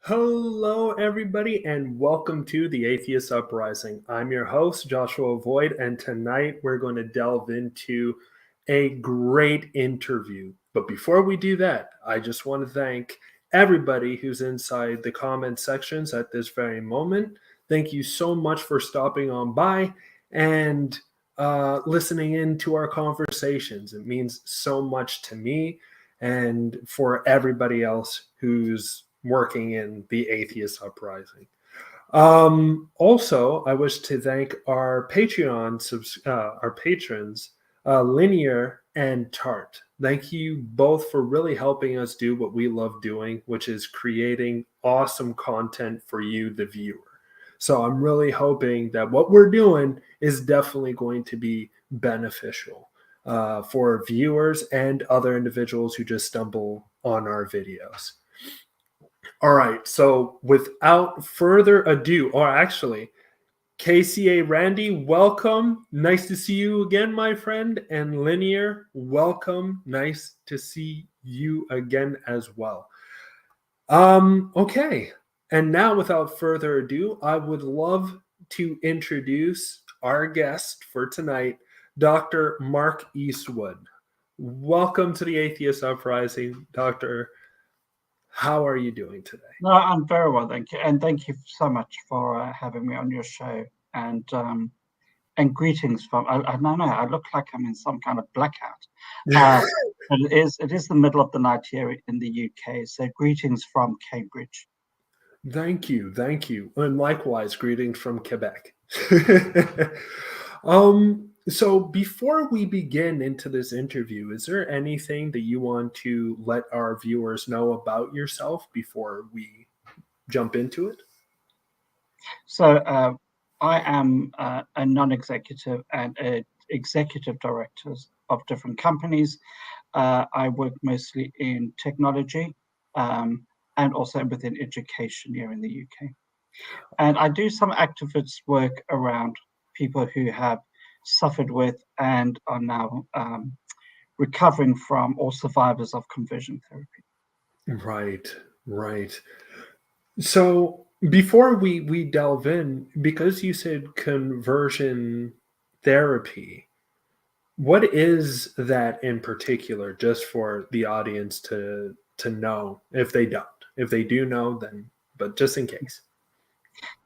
Hello, everybody, and welcome to the Atheist Uprising. I'm your host, Joshua Void, and tonight we're going to delve into a great interview. But before we do that, I just want to thank everybody who's inside the comment sections at this very moment. Thank you so much for stopping on by and listening in to our conversations. It means so much to me and for everybody else who's working in the Atheist Uprising. Also, I wish to thank our our patrons, Linear and Tart. Thank you both for really helping us do what we love doing, which is creating awesome content for you, the viewer. So I'm really hoping that what we're doing is definitely going to be beneficial for viewers and other individuals who just stumble on our videos. All right, so without further ado, or actually, KCA Randy, welcome. Nice to see you again, my friend. And Linear, welcome. Nice to see you again as well. Okay. And now, without further ado, I would love to introduce our guest for tonight, Dr. Mark Eastwood. Welcome to the Atheist Uprising, Doctor. How are you doing today? No, I'm very well, thank you, and thank you so much for having me on your show. And greetings from. I don't know. I look like I'm in some kind of blackout. But it is the middle of the night here in the UK. So greetings from Cambridge. Thank you, and likewise, greetings from Quebec. So before we begin into this interview, is there anything that you want to let our viewers know about yourself before we jump into it? So I am a non-executive and executive directors of different companies. I work mostly in technology and also within education here in the UK. And I do some activist work around people who have suffered with and are now recovering from or survivors of conversion therapy. Right. So before we delve in, because you said conversion therapy, what is that in particular, just for the audience to know if they don't? If they do know, then, but just in case.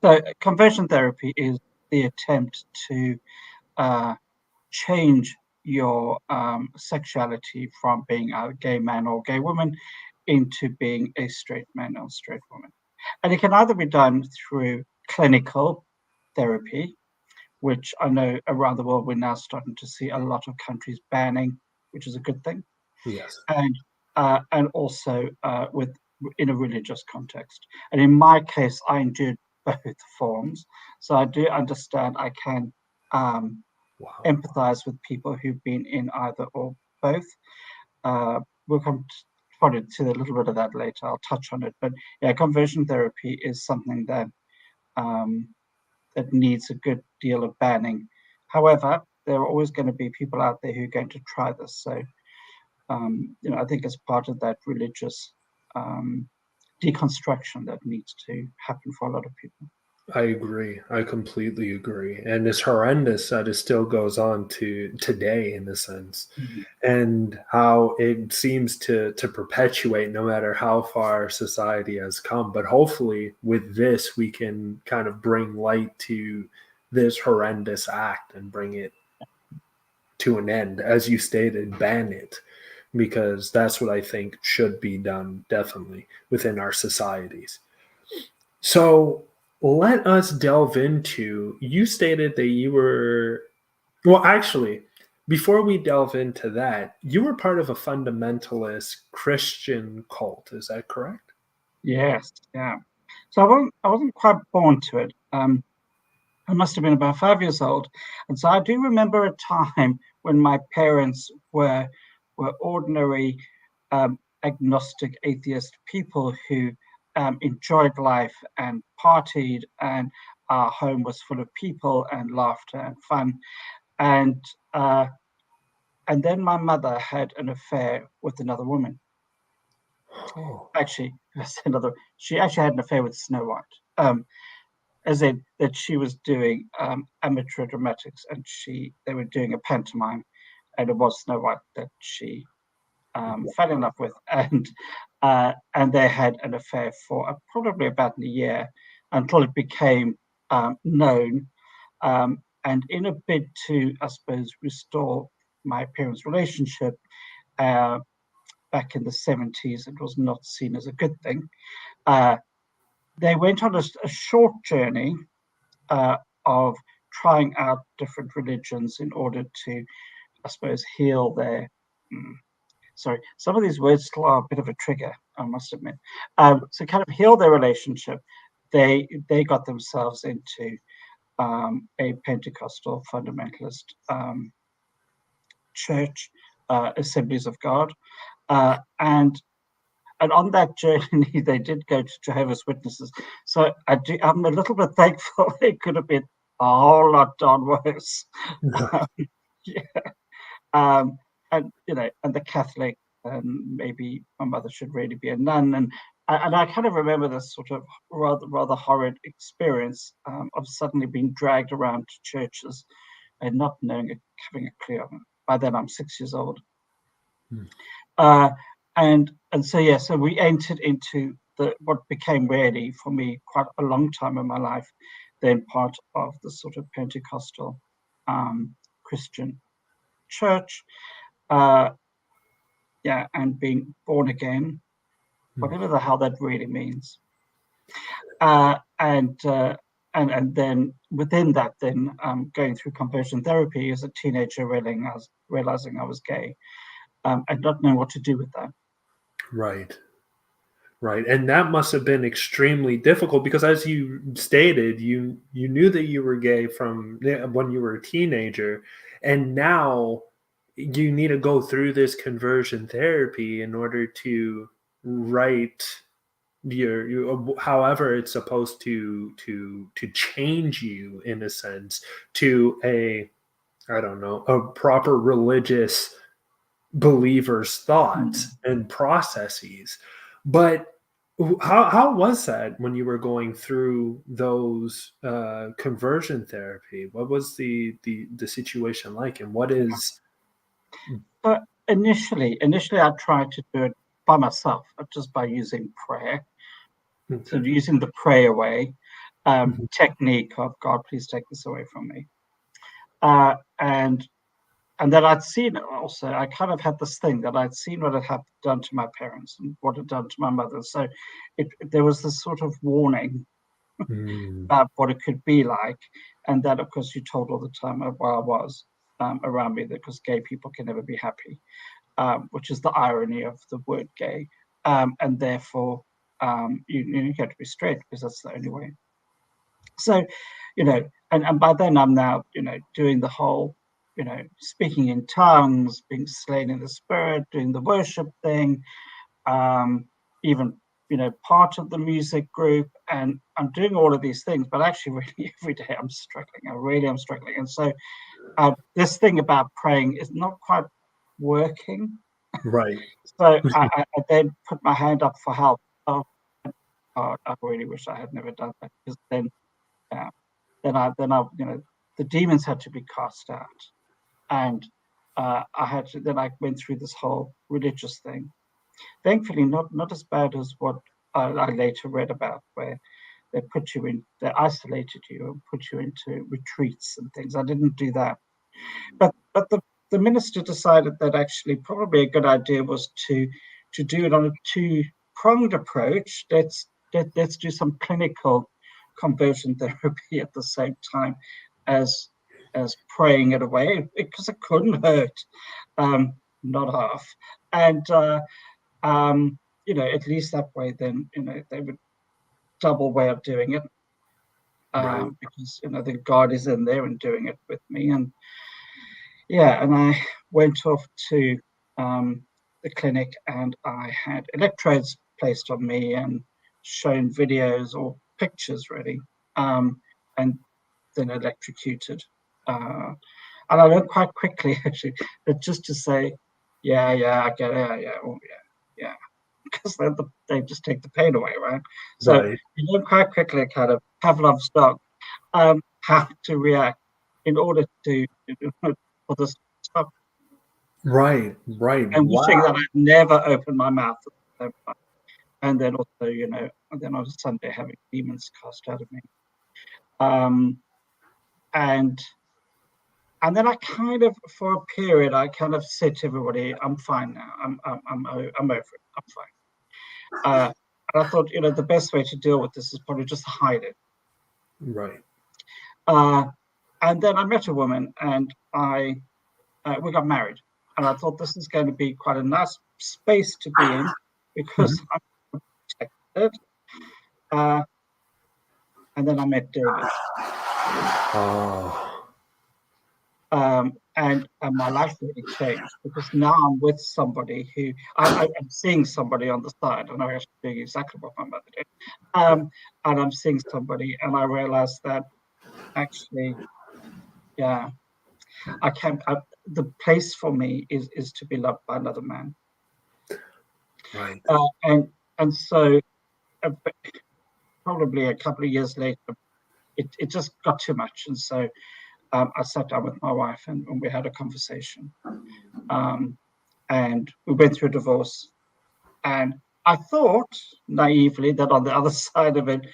So conversion therapy is the attempt to change your sexuality from being a gay man or gay woman into being a straight man or straight woman. And it can either be done through clinical therapy, which I know around the world we're now starting to see a lot of countries banning, which is a good thing. Yes. And also in a religious context. And in my case, I endured both forms, so I do understand. I can empathize with people who've been in either or both. We'll come probably to a little bit of that later. I'll touch on it, but yeah, conversion therapy is something that that needs a good deal of banning. However, there are always going to be people out there who are going to try this. So, I think as part of that religious deconstruction that needs to happen for a lot of people. I agree. I completely agree. And it's horrendous that it still goes on to today in a sense. Mm-hmm. And how it seems to perpetuate no matter how far society has come. But hopefully with this we can kind of bring light to this horrendous act and bring it to an end. As you stated, ban it. Because that's what I think should be done definitely within our societies. So let us delve into, you stated that you were, well, actually, before we delve into that, you were part of a fundamentalist Christian cult. Is that correct? Yes, yeah. So I wasn't quite born to it. I must have been about 5 years old, and so I do remember a time when my parents were ordinary agnostic atheist people who enjoyed life and partied, and our home was full of people and laughter and fun. And then my mother had an affair with another woman. Oh. Actually, that's another. She actually had an affair with Snow White. As in that she was doing amateur dramatics, and they were doing a pantomime, and it was Snow White that she fell in love with, and they had an affair for probably about a year until it became known. And in a bid to, I suppose, restore my parents' relationship back in the 70s, it was not seen as a good thing. They went on a short journey of trying out different religions in order to, I suppose, heal their. Sorry, some of these words still are a bit of a trigger, I must admit. So kind of heal their relationship. They got themselves into a Pentecostal fundamentalist church, Assemblies of God, and on that journey they did go to Jehovah's Witnesses. So I'm a little bit thankful it could have been a whole lot done worse. Yeah. And and the Catholic, and maybe my mother should really be a nun, and I kind of remember this sort of rather horrid experience of suddenly being dragged around to churches and not knowing it, having a clue. By then I'm 6 years old, uh, and so we entered into what became really for me quite a long time in my life, then part of the sort of Pentecostal Christian church. And being born again, whatever the hell that really means. And then within that, then going through conversion therapy as a teenager, realizing I was gay, and not knowing what to do with that. Right. Right. And that must have been extremely difficult because, as you stated, you knew that you were gay from when you were a teenager, and now you need to go through this conversion therapy in order to write however it's supposed to change you, in a sense, to a, I don't know, a proper religious believer's thoughts and processes. But how was that when you were going through those conversion therapy? What was the situation like, and what is? But initially, I tried to do it by myself, just by using prayer. So using the pray away technique of God, please take this away from me. And then I'd seen also, I kind of had this thing that I'd seen what it had done to my parents and what it had done to my mother. So there was this sort of warning about what it could be like. And that, of course, you told all the time where I was around me, because gay people can never be happy, which is the irony of the word gay. And therefore, you have to be straight because that's the only way. So, and by then I'm now, doing the whole, speaking in tongues, being slain in the spirit, doing the worship thing, even, part of the music group, and I'm doing all of these things, but actually really every day I'm struggling. I really am struggling. And so this thing about praying is not quite working. Right. So I then put my hand up for help. Oh, I really wish I had never done that, because then I the demons had to be cast out, and I went through this whole religious thing. Thankfully, not as bad as what I later read about, where they isolated you and put you into retreats and things. I didn't do that, but the minister decided that actually probably a good idea was to do it on a two-pronged approach. Let's do some clinical conversion therapy at the same time as praying it away, because it couldn't hurt, not half. And at least that way, then they would double way of doing it, Right. because then God is in there and doing it with me. And and I went off to the clinic, and I had electrodes placed on me and shown videos or pictures really, and then electrocuted. And I learned quite quickly actually that just to say, yeah, I get it, yeah, oh, yeah. because they just take the pain away, right? So Right. you learn quite quickly, kind of Pavlov's dog, how to react in order to for this to stop. Right. Right. And wishing that Wow. I'd never opened my mouth at the same time. And then also, and then on a Sunday having demons cast out of me. And then I kind of, for a period, I kind of said to everybody, "I'm fine now. I'm over it. I'm fine." And I thought, the best way to deal with this is probably just hide it. Right. And then I met a woman, and we got married. And I thought this is going to be quite a nice space to be in because I'm protected. And then I met David. Oh. And my life really changed because now I'm with somebody who I'm seeing somebody on the side, and I'm actually doing exactly what my mother did. And I'm seeing somebody, and I realized that actually, yeah, I can't. The place for me is to be loved by another man. Right. And so probably a couple of years later, it just got too much, and so I sat down with my wife and we had a conversation. And we went through a divorce. And I thought naively that on the other side of it,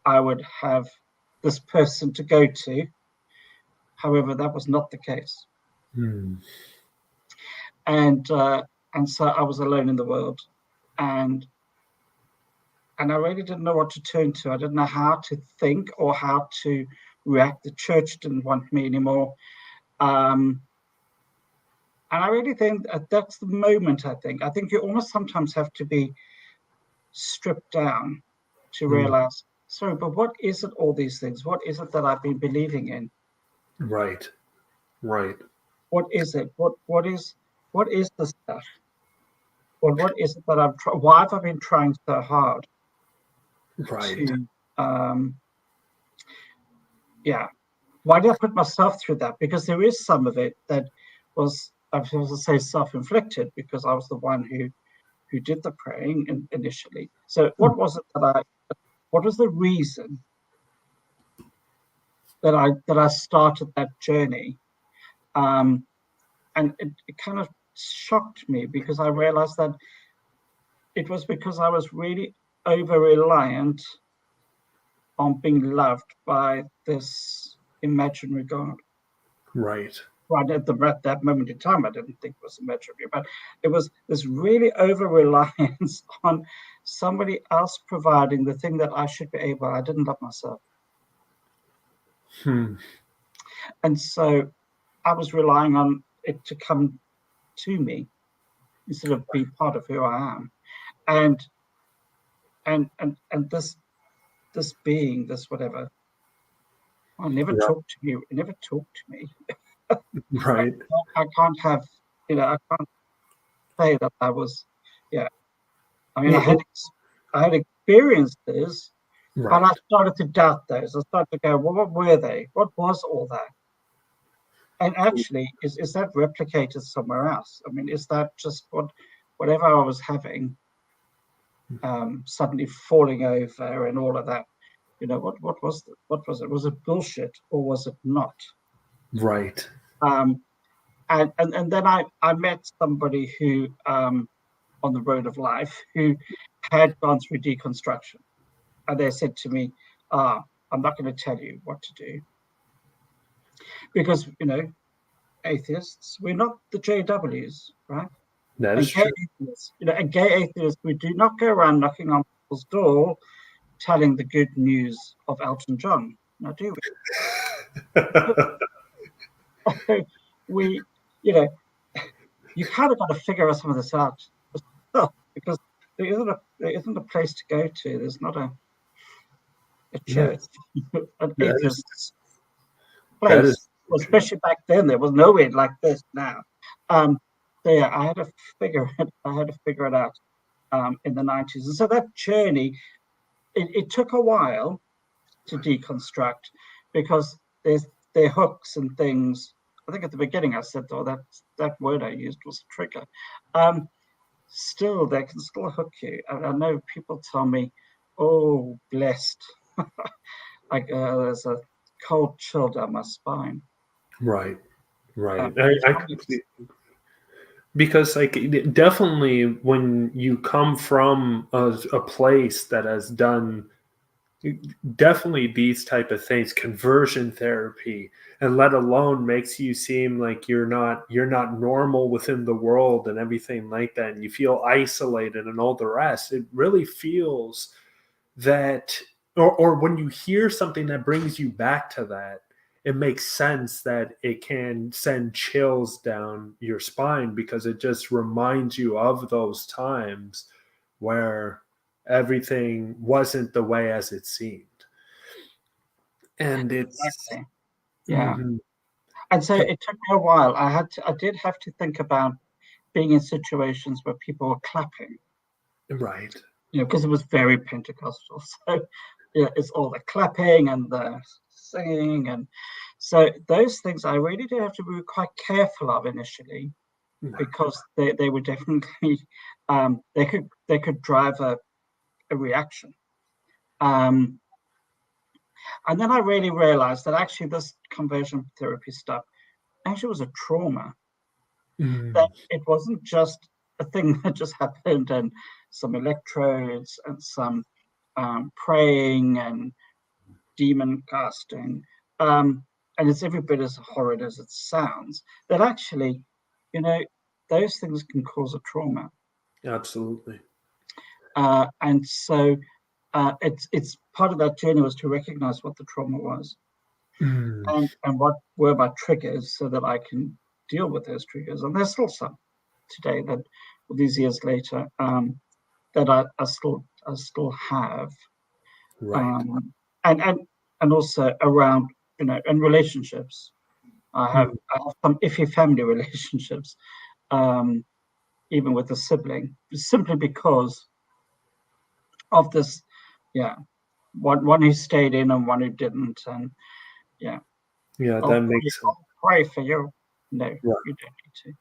I would have this person to go to. However, that was not the case. And so I was alone in the world. And I really didn't know what to turn to. I didn't know how to think or how to react. The church didn't want me anymore. And I really think that's the moment, I think you almost sometimes have to be stripped down to realize, sorry, but what is it, all these things? What is it that I've been believing in? Right. Right. What is it? What is the stuff? Well, what is it that why have I been trying so hard Right. to, why did I put myself through that? Because there is some of it that was, I was to say, self-inflicted, because I was the one who did the praying initially. So what was it what was the reason that I started that journey? And it kind of shocked me because I realized that it was because I was really over-reliant on being loved by this imaginary God. Right. Right at that moment in time, I didn't think it was imaginary, but it was this really over-reliance on somebody else providing the thing that I should be able. I didn't love myself. And so I was relying on it to come to me instead of be part of who I am. And this being, this whatever, never talked to you, never talked to me. Right. I can't have, I can't say that I was, I mean, I had experiences, but I started to doubt those. I started to go, well, what were they? What was all that? And actually, is that replicated somewhere else? I mean, is that just whatever I was having, suddenly falling over and all of that? What was it? What was it? Was it bullshit or was it not? Right. And then I met somebody who, on the road of life, who had gone through deconstruction. And they said to me, I'm not going to tell you what to do. Because, atheists, we're not the JWs, right? That is true. Atheists, and gay atheists, we do not go around knocking on people's door telling the good news of Elton John. Now, do we? We, you kind of got to figure some of this out because there isn't a place to go to. There's not a church, an atheist place. Well, especially back then, there was nowhere like this now. So I had to figure it out in the 90s, and so that journey, it took a while to deconstruct because there are hooks and things. I think at the beginning I said, that word I used was a trigger. still, they can still hook you. I know people tell me, "Oh, blessed." Like there's a cold chill down my spine. Right. Right. It's I probably completely, because like definitely when you come from a place that has done definitely these type of things, conversion therapy, and let alone makes you seem like you're not normal within the world and everything like that, and you feel isolated and all the rest. It really feels that, or when you hear something that brings you back to that, it makes sense that it can send chills down your spine, because it just reminds you of those times where everything wasn't the way as it seemed. And it's exactly, yeah. mhm, And so it took me a while. I did have to think about being in situations where people were clapping, right. because it was very Pentecostal. So yeah, it's all the clapping and the singing, and so those things I really did have to be quite careful of initially, because they were definitely they could drive a reaction. Um, and then I really realized that actually this conversion therapy stuff actually was a trauma. That Mm, it wasn't just a thing that just happened and some electrodes and some praying and demon casting. And it's every bit as horrid as it sounds. That actually, you know, those things can cause a trauma. absolutely. And so it's part of that journey was to recognize what the trauma was, Mm, and what were my triggers so that I can deal with those triggers. And there's still some today that, all these years later, that I still have, right. um, and also around, in relationships. I have Mm, I have some iffy family relationships, um, even with a sibling, simply because of this. Yeah, one who stayed in and one who didn't, and yeah, yeah, I'll that pray, makes sense. I'll pray for you. No, you don't need to.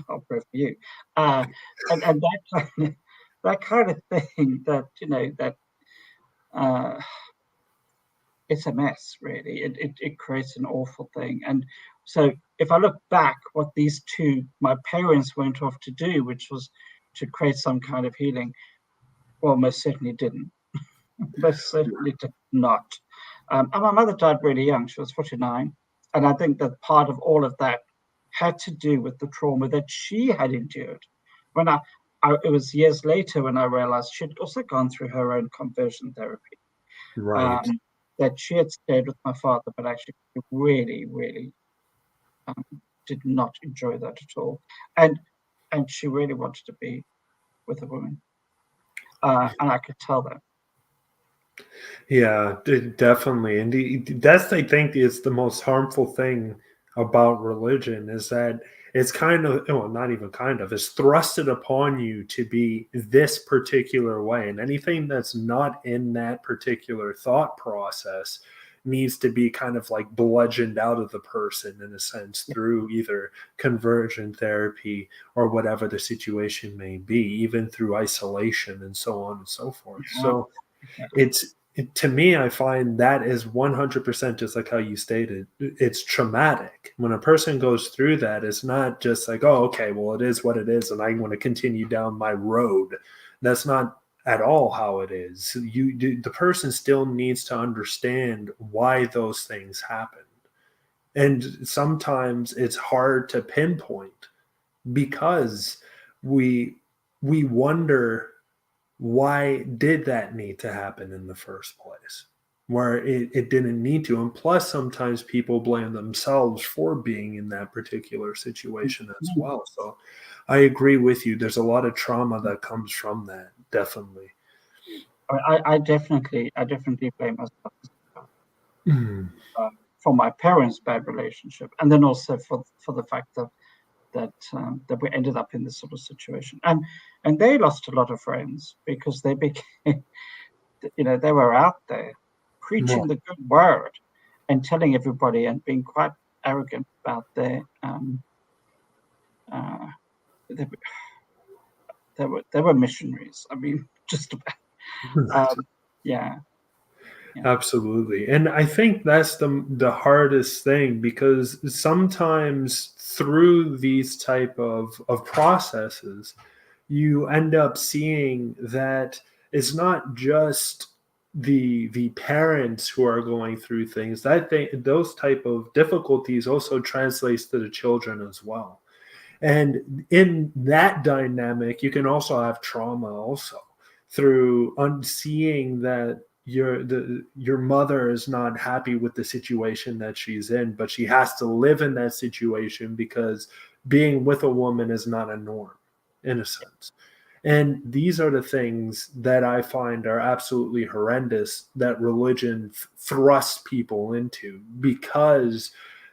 I'll pray for you. Uh, and that kind of thing, that that uh, it's a mess, really. It creates an awful thing. And so if I look back, what these two, my parents went off to do, which was to create some kind of healing, well, most certainly didn't. Most certainly did not. And my mother died really young. She was 49. And I think that part of all of that had to do with the trauma that she had endured. When it was years later when I realized she'd also gone through her own conversion therapy, Right. um, that she had stayed with my father, but actually really, really um, did not enjoy that at all. And and she really wanted to be with a woman. And I could tell that. Yeah, definitely. And that's, I think, is the most harmful thing about religion, is that it's kind of, well, not even kind of, it's thrusted upon you to be this particular way. And anything that's not in that particular thought process needs to be kind of like bludgeoned out of the person, in a sense, through either conversion therapy or whatever the situation may be, even through isolation and so on and so forth. Yeah, So exactly. to me, I find that is 100% just like how you stated. It's traumatic. When a person goes through that, it's not just like, oh, okay, well, it is what it is, and I want to continue down my road. That's not at all how it is. The person still needs to understand why those things happen. And sometimes it's hard to pinpoint, because we we wonder, why did that need to happen in the first place, where it didn't need to. And plus, sometimes people blame themselves for being in that particular situation as Mhm. well. So I agree with you, there's a lot of trauma that comes from that, definitely. I definitely blame myself Mm, uh, for my parents' bad relationship, and then also for the fact that we ended up in this sort of situation, and they lost a lot of friends because they became, they were out there right. preaching the good word and telling everybody and being quite arrogant about uh, they were missionaries. I mean, just about. Yeah. Absolutely. And I think that's the hardest thing, because sometimes through these type of processes, you end up seeing that it's not just the parents who are going through things. That those type of difficulties also translates to the children as well. And in that dynamic, you can also have trauma also through unseeing that your mother is not happy with the situation that she's in, but she has to live in that situation because being with a woman is not a norm, in a sense. And these are the things that I find are absolutely horrendous that religion thrusts people into, because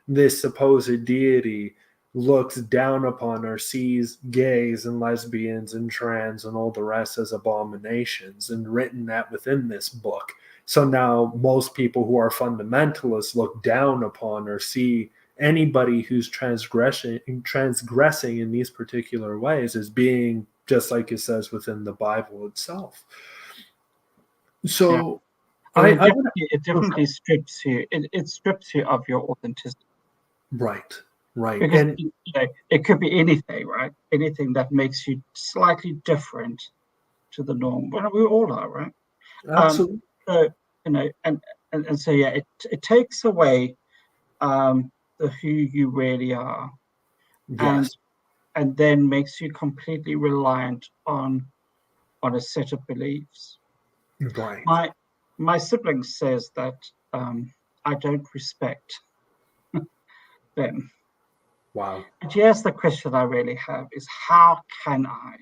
this supposed deity looks down upon or sees gays and lesbians and trans and all the rest as abominations, and written that within this book. So now most people who are fundamentalists look down upon or see anybody who's transgressing in these particular ways as being just like it says within the Bible itself. So I mean, it definitely strips you. It strips you of your authenticity. Right. Because And it could be anything, right? Anything that makes you slightly different to the norm. Well, we all are, right? absolutely. So and so yeah, it takes away the who you really are, Yes. and then makes you completely reliant on a set of beliefs. Right. My sibling says that I don't respect them. Wow. But here's the question I really have is, how can I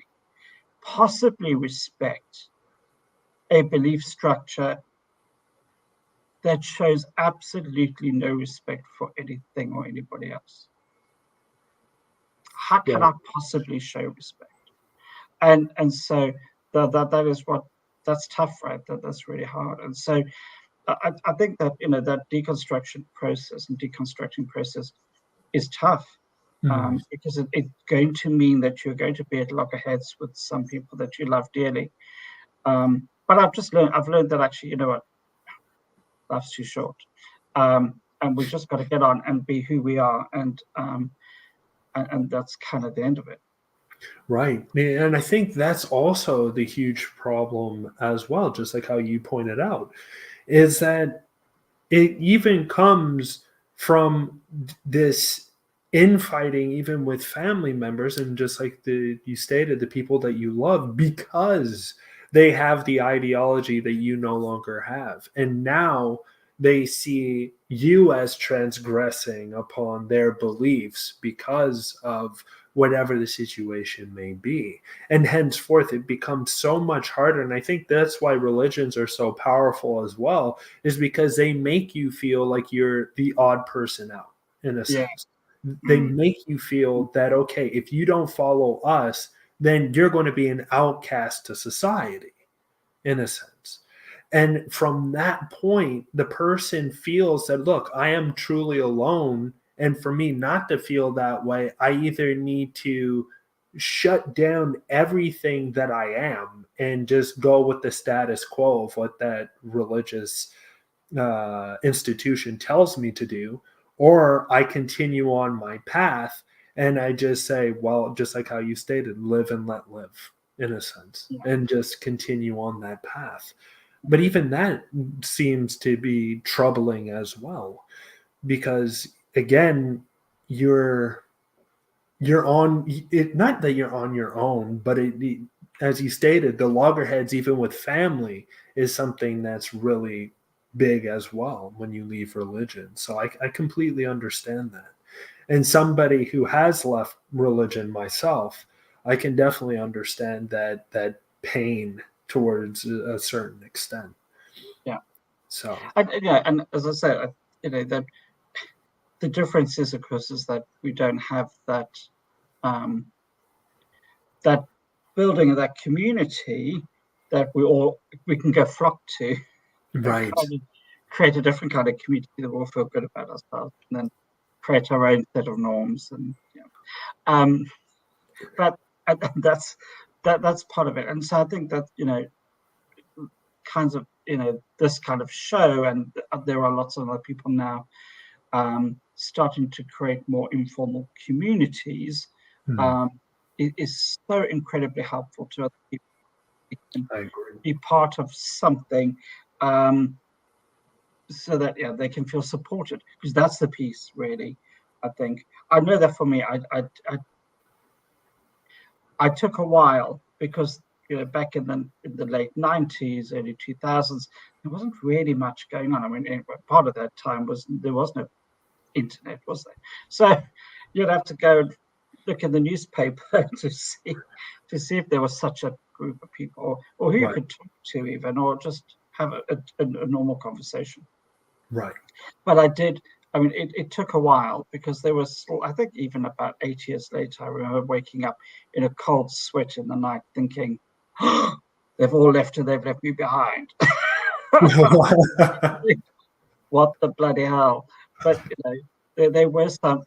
possibly respect a belief structure that shows absolutely no respect for anything or anybody else? How can I possibly show respect? And so that is that's tough, right? That's really hard. And so I think that that deconstruction process and deconstructing process is tough. Because it's going to mean that you're going to be at loggerheads with some people that you love dearly. But I've learned that actually, you know what, life's too short, and we've just got to get on and be who we are, and that's kind of the end of it. Right. And I think that's also the huge problem as well, just like how you pointed out, is that it even comes from this infighting, even with family members, and just like you stated, the people that you love, because they have the ideology that you no longer have, and now they see you as transgressing upon their beliefs because of whatever the situation may be. And henceforth, it becomes so much harder. And I think that's why religions are so powerful as well, is because they make you feel like you're the odd person out, in a sense. They make you feel that, okay, if you don't follow us, then you're going to be an outcast to society, in a sense. And from that point, the person feels that, look, I am truly alone. And for me not to feel that way, I either need to shut down everything that I am and just go with the status quo of what that religious institution tells me to do, or I continue on my path and I just say, well, just like how you stated, live and let live, in a sense, and just continue on that path. But even that seems to be troubling as well, because again, you're on it, not that you're on your own, but as you stated, the loggerheads, even with family, is something that's really big as well when you leave religion. So I completely understand that. And somebody who has left religion myself, I can definitely understand that pain towards a certain extent. Yeah. So and as I said, that the difference is, of course, is that we don't have that that building of that community that we can go flock to, right. create a different kind of community that we all feel good about ourselves, and then create our own set of norms. And but and that's part of it. And so I think that, kinds of, this kind of show, and there are lots of other people now starting to create more informal communities, is so incredibly helpful to other people. I agree. Be part of something, so that they can feel supported, because that's the piece, really. I think I know that for me, I took a while, because back in the late 90s, early 2000s, there wasn't really much going on. I mean, part of that time there was no internet, was there? So you'd have to go and look in the newspaper to see if there was such a group of people, or who you could talk to even, or just have a normal conversation. Right. But I did. I mean, it took a while, because there was, I think, even about 8 years later, I remember waking up in a cold sweat in the night, thinking, oh, they've all left and they've left me behind. What the bloody hell? But there were some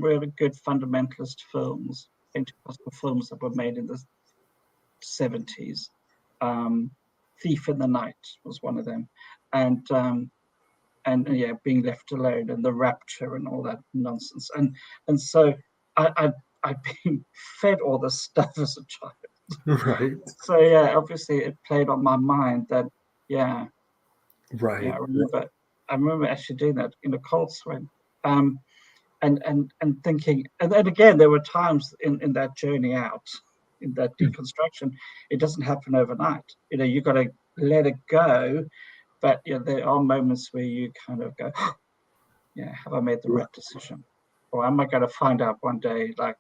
really good fundamentalist films, Pentecostal films, that were made in the 70s. Thief in the Night was one of them, and Being Left Alone, and The Rapture, and all that nonsense. And so I've been fed all this stuff as a child. Right. So obviously it played on my mind that Right. I remember actually doing that in a cold sweat, and thinking, and then again, there were times in that journey out, in that deconstruction, it doesn't happen overnight. You got to let it go, but there are moments where you kind of go, have I made the right decision, or am I going to find out one day, like,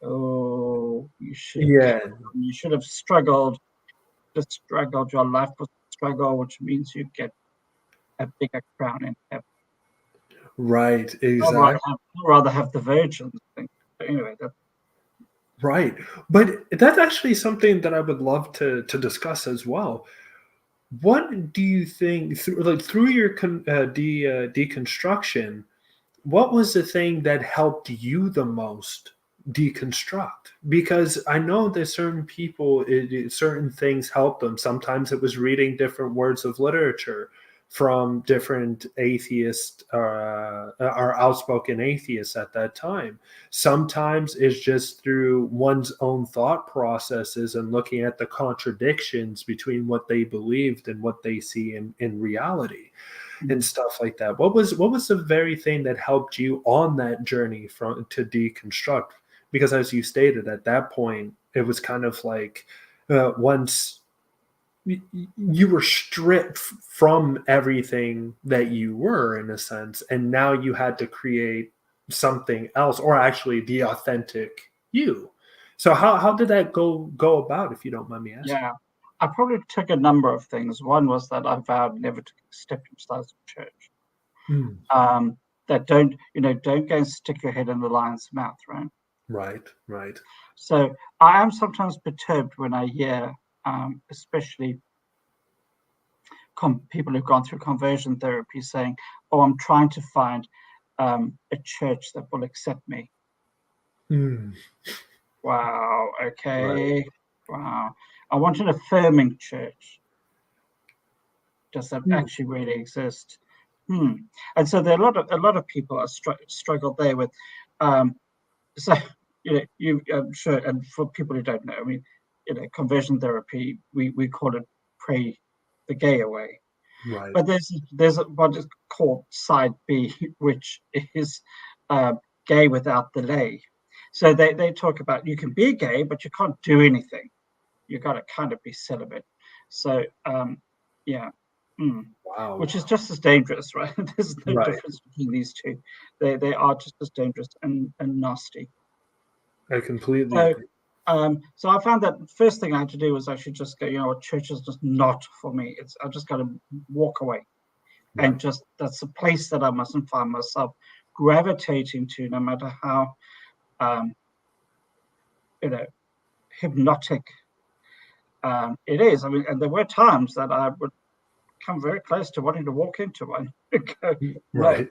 oh, you should have struggled, your life was a struggle, which means you get a bigger crown in heaven. Right, exactly. I'd rather have the virgins thing. But anyway, right. But that's actually something that I would love to discuss as well. What do you think, through your deconstruction, what was the thing that helped you the most deconstruct? Because I know that certain people, certain things help them. Sometimes it was reading different words of literature from different atheists or outspoken atheists at that time. Sometimes it's just through one's own thought processes and looking at the contradictions between what they believed and what they see in reality. And stuff like that. What was the very thing that helped you on that journey to deconstruct? Because as you stated, at that point, it was kind of like once you were stripped from everything that you were, in a sense, and now you had to create something else, or actually the authentic you. So how did that go about, if you don't mind me asking? Yeah. I probably took a number of things. One was that I vowed never to step inside the church. That don't go and stick your head in the lion's mouth, right? Right. So I am sometimes perturbed when I hear, especially people who've gone through conversion therapy, saying, "Oh, I'm trying to find a church that will accept me." Wow. Okay. Right. Wow. I want an affirming church. Does that actually really exist? And so there are a lot of people are struggle there with. So I'm sure, and for people who don't know, I mean, conversion therapy, we call it pray the gay away. Right. But there's what is called side B, which is gay without the lay. So they talk about, you can be gay, but you can't do anything. You got to kind of be celibate. So Wow. Which is just as dangerous, right? There's no Right. difference between these two. They are just as dangerous and nasty. I completely agree. So I found that the first thing I had to do was actually just go, church is just not for me. I just got to walk away. Right. And just, that's a place that I mustn't find myself gravitating to, no matter how hypnotic it is. I mean, and there were times that I would come very close to wanting to walk into one. Go, Right.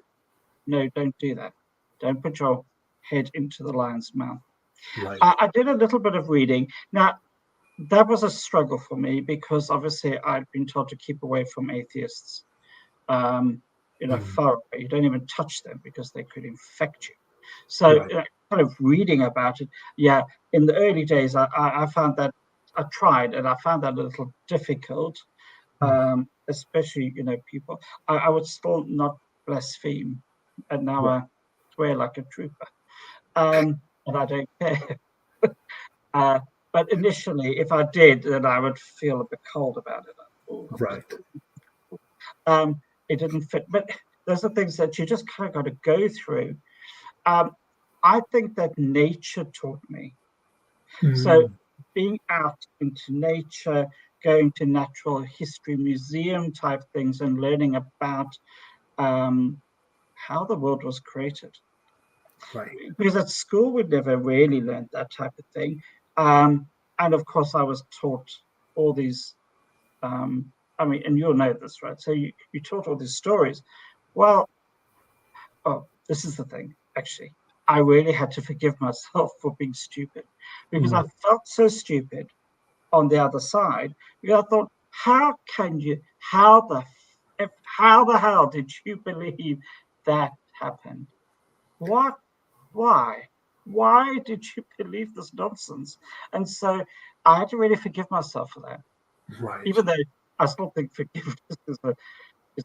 no, don't do that. Don't put your head into the lion's mouth. Right. I did a little bit of reading. Now, that was a struggle for me because obviously I'd been told to keep away from atheists. Far away. You don't even touch them because they could infect you. So, Right. kind of reading about it, yeah. In the early days, I found that I tried, and I found that a little difficult. Especially, people. I would still not blaspheme, and now Right. I swear like a trooper. And I don't care. Uh, but initially, if I did, then I would feel a bit cold about it. Oh, Right. it didn't fit. But those are things that you just kind of got to go through. Um, I think that nature taught me. So being out into nature, going to natural history museum type things and learning about how the world was created. Right. Because at school, we never really learned that type of thing. And of course, I was taught all these, and you'll know this, right? So you taught all these stories. Well, this is the thing, actually. I really had to forgive myself for being stupid because I felt so stupid on the other side. Because I thought, how the hell did you believe that happened? What? Why? Why did you believe this nonsense? And so I had to really forgive myself for that, Right. even though I still think forgiveness is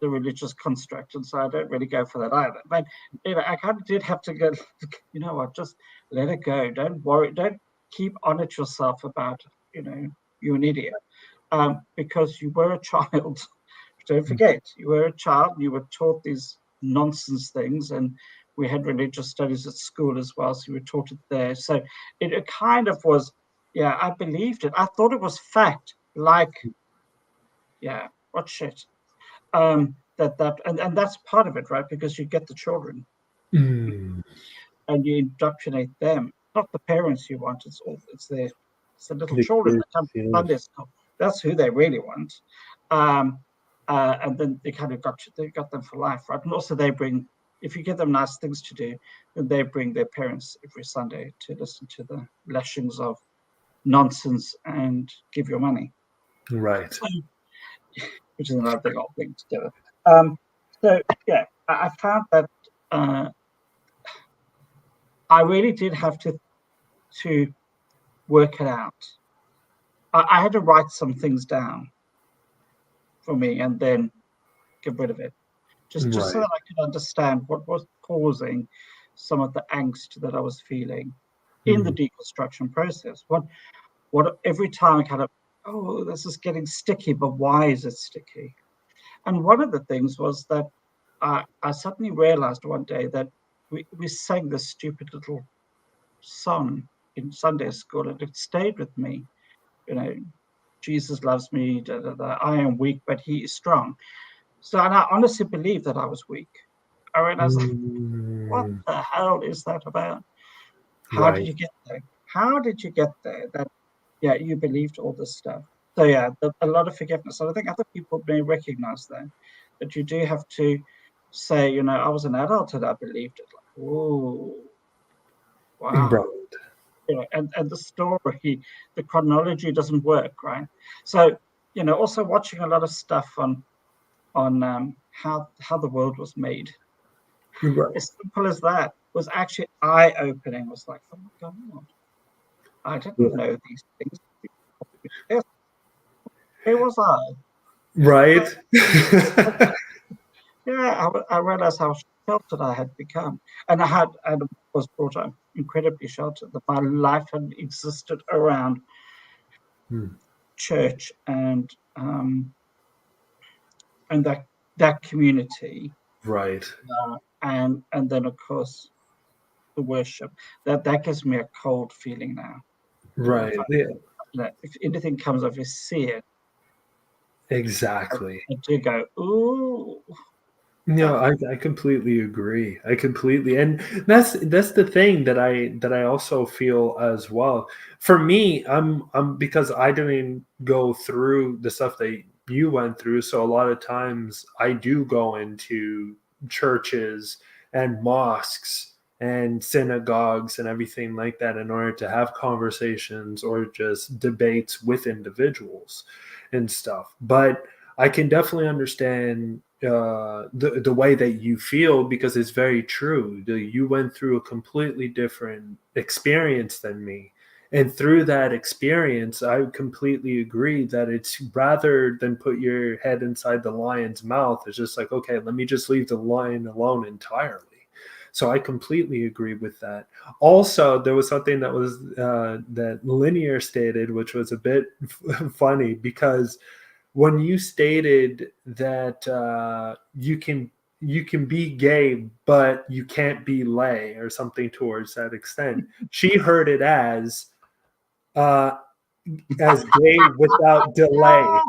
a religious construct, and so I don't really go for that either. But I kind of did have to go. You know what? Just let it go. Don't worry. Don't keep on it yourself about you're an idiot because you were a child. Don't forget, you were a child. You were taught these nonsense things, and we had religious studies at school as well, so you were taught it there. So it kind of was. Yeah, I believed it. I thought it was fact. Like, yeah, what shit and that's part of it, right? Because you get the children and you indoctrinate them, not the parents you want. It's the little The children kids, that come to yeah. Sunday school. That's who they really want. And then they kind of got them for life, right? And also they bring, if you give them nice things to do, then they bring their parents every Sunday to listen to the lashings of nonsense and give your money. Right. So, which is another big old thing together. Um, so yeah, I found that I really did have to work it out. I had to write some things down for me and then get rid of it, just so Right. that I could understand what was causing some of the angst that I was feeling in the deconstruction process. What every time I kind of, oh, this is getting sticky, but why is it sticky? And one of the things was that I suddenly realized one day that we sang this stupid little song in Sunday school, and it stayed with me. You know, Jesus loves me. Da, da, da. I am weak, but He is strong. So, and I honestly believed that I was weak. I realized, what the hell is that about? How did Right. you get there? How did you get there? That you believed all this stuff. So yeah, a lot of forgiveness. And I think other people may recognize that you do have to say, I was an adult and I believed it. Like, oh, wow. Right. And the story, the chronology doesn't work, right? So, also watching a lot of stuff on how the world was made. Right. As simple as that was actually eye-opening. It was like, oh my God, I didn't know these things. Yes, where was I? Right. Yeah, I realized how sheltered I had become, and I was brought up incredibly sheltered. That my life had existed around church and that community, Right. and then of course the worship. That gives me a cold feeling now. Right. Yeah. If anything comes of it, see it. Exactly. I do go, ooh. No, I completely agree. I completely, and that's the thing that I also feel as well. For me, I'm because I didn't go through the stuff that you went through, so a lot of times I do go into churches and mosques and synagogues and everything like that in order to have conversations or just debates with individuals and stuff. But I can definitely understand the way that you feel, because it's very true. You went through a completely different experience than me. And through that experience, I completely agree that it's rather than put your head inside the lion's mouth, it's just like, okay, let me just leave the lion alone entirely. So I completely agree with that. Also, there was something that was that Linear stated, which was a bit funny, because when you stated that you can be gay, but you can't be lay, or something towards that extent, she heard it uh, as gay without delay.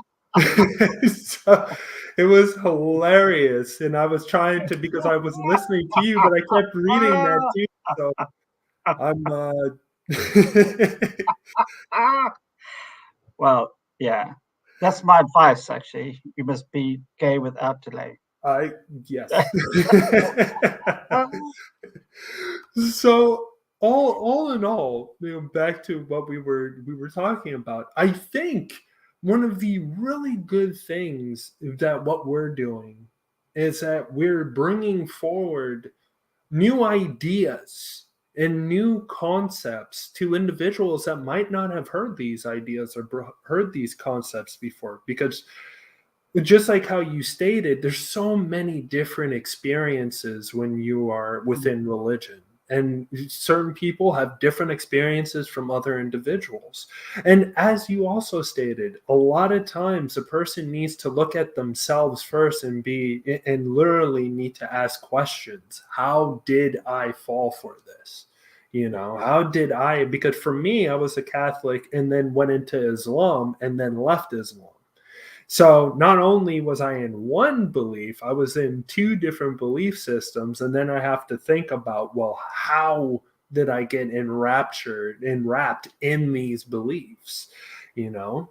So it was hilarious, and I was trying to, because I was listening to you, but I kept reading that too. So I'm Well, yeah, that's my advice. Actually, you must be gay without delay. I yes. So all in all, back to what we were talking about, I think one of the really good things that what we're doing is that we're bringing forward new ideas and new concepts to individuals that might not have heard these ideas or heard these concepts before. Because just like how you stated, there's so many different experiences when you are within religion, and certain people have different experiences from other individuals. And as you also stated, a lot of times a person needs to look at themselves first and literally need to ask questions. How did I fall for this? How did I? Because for me, I was a Catholic and then went into Islam and then left Islam. So not only was I in one belief, I was in two different belief systems. And then I have to think about, well, how did I get enwrapped in these beliefs? Yeah.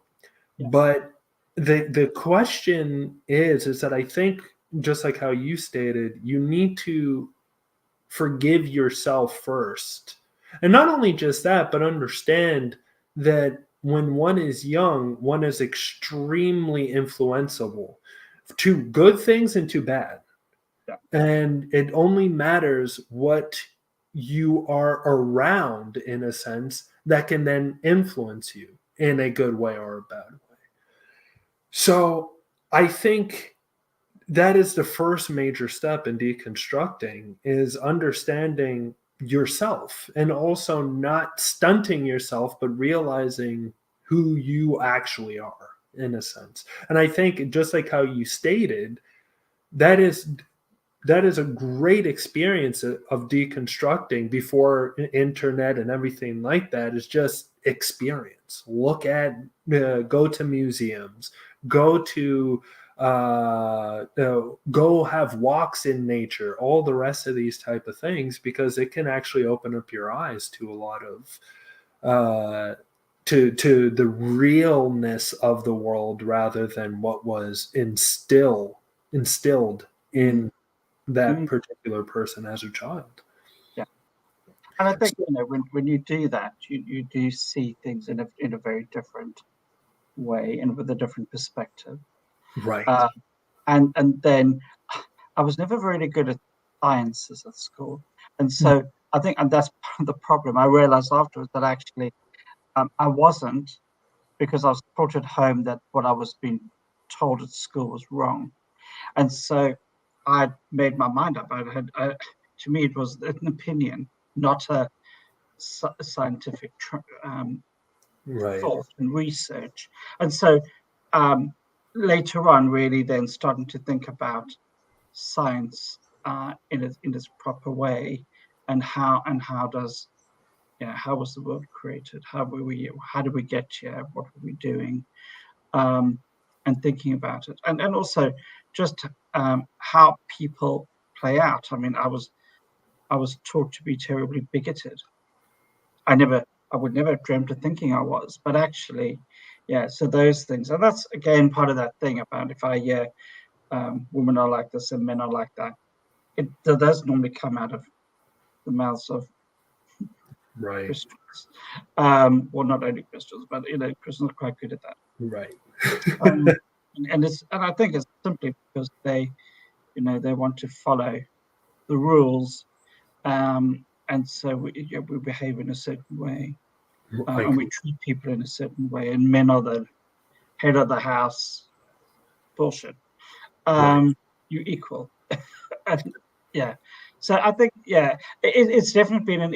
But the question is that I think, just like how you stated, you need to forgive yourself first. And not only just that, but understand that when one is young, one is extremely influenceable to good things and to bad. Yeah. And it only matters what you are around, in a sense, that can then influence you in a good way or a bad way. So I think that is the first major step in deconstructing, is understanding yourself, and also not stunting yourself, but realizing who you actually are, in a sense. And I think, just like how you stated, that is a great experience of deconstructing before internet and everything like that, is just experience. Look at, go to museums, go to go have walks in nature, all the rest of these type of things, because it can actually open up your eyes to a lot of to the realness of the world, rather than what was instilled in that particular person as a child. Yeah, and I think when you do that, you do see things in a very different way and with a different perspective. Right. And then I was never really good at sciences at school, and so I think, and that's part of the problem. I realized afterwards that actually I wasn't, because I was taught at home that what I was being told at school was wrong, and so I made my mind up. To me, it was an opinion, not a scientific Right. thought and research. And so later on, really then starting to think about science in its proper way, and how does how was the world created? How did we get here? What were we doing? And thinking about it, and also just how people play out. I mean, I was taught to be terribly bigoted. I would never have dreamt of thinking I was, but actually, yeah. So those things, and that's again part of that thing about, if I hear women are like this and men are like that, it does normally come out of the mouths of Right. Christians. Well, not only Christians, but Christians are quite good at that. Right. Um, and I think it's simply because they want to follow the rules, and so we behave in a certain way, and we treat people in a certain way, and men are the head of the house. Bullshit. Right. You equal. And, yeah. So I think, it's definitely been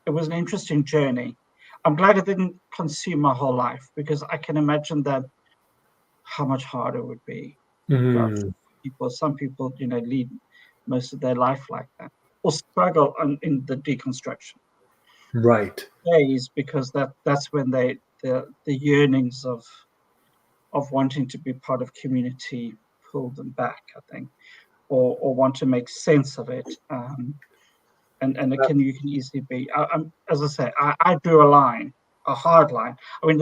it was an interesting journey. I'm glad it didn't consume my whole life, because I can imagine that how much harder it would be. Mm, Some people, lead most of their life like that, or struggle in the deconstruction right. phase, because that's when the yearnings of wanting to be part of community pull them back, I think, or want to make sense of it. And you can easily be. As I say, I drew a line, a hard line. I mean,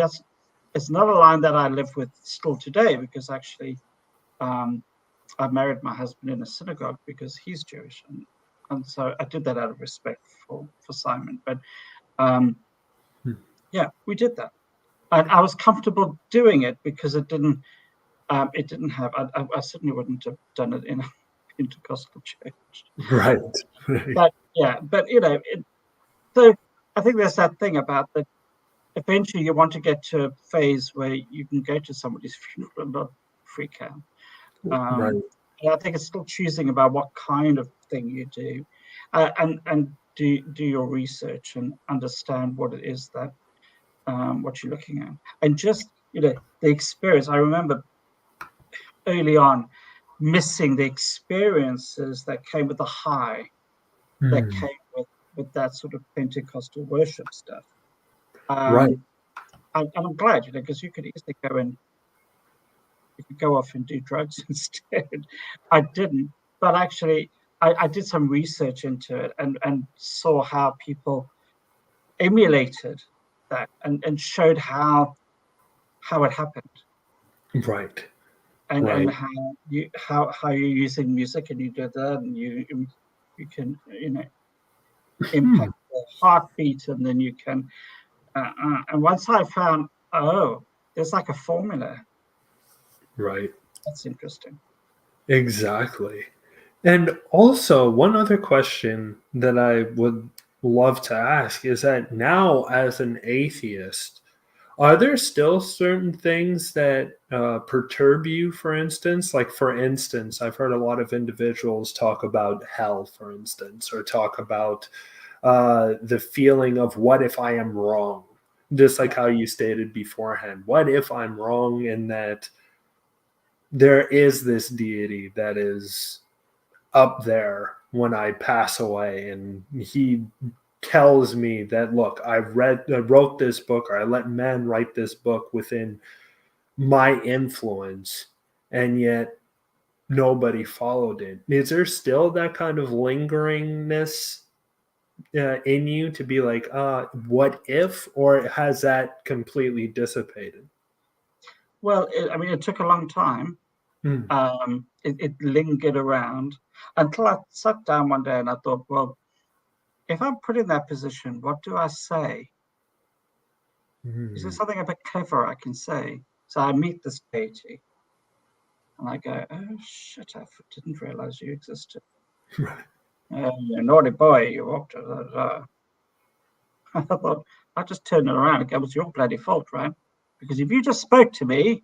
it's not a line that I live with still today, because actually, I married my husband in a synagogue because he's Jewish, and so I did that out of respect for Simon. But yeah, we did that, and I was comfortable doing it because it didn't have. I certainly wouldn't have done it in a Pentecostal church. Right. But yeah, but so I think there's that thing about that. Eventually, you want to get to a phase where you can go to somebody's funeral and not freak out. Right. And I think it's still choosing about what kind of thing you do, and do your research and understand what it is that what you're looking at, and just the experience. I remember early on missing the experiences that came with the high, that Mm, came with that sort of Pentecostal worship stuff. right. And I'm glad, because you could easily go off and do drugs instead. I didn't, but actually, I did some research into it, and saw how people emulated that, and showed how it happened, Right. and Right. how you're using music, and you do that, and you can Hmm. impact the heartbeat, and then you can and once I found, there's like a formula. Right. That's interesting. Exactly. And also, one other question that I would love to ask is that now, as an atheist, are there still certain things that perturb you, for instance? Like, for instance, I've heard a lot of individuals talk about hell, for instance, or talk about the feeling of what if I am wrong? Just like Yeah. how you stated beforehand. What if I'm wrong in that there is this deity that is up there when I pass away, and he tells me that, look, I wrote this book, or I let men write this book within my influence, and yet nobody followed it. Is there still that kind of lingeringness in you to be like, what if, or has that completely dissipated? Well, it took a long time. Mm, It lingered around until I sat down one day and I thought, well, if I'm put in that position, what do I say? Is there mm, something a bit clever I can say? So I meet this deity and I go, oh shit, I didn't realize you existed. right. You naughty boy, you walked. I thought, I just turned it around and go, it was your bloody fault, right? Because if you just spoke to me,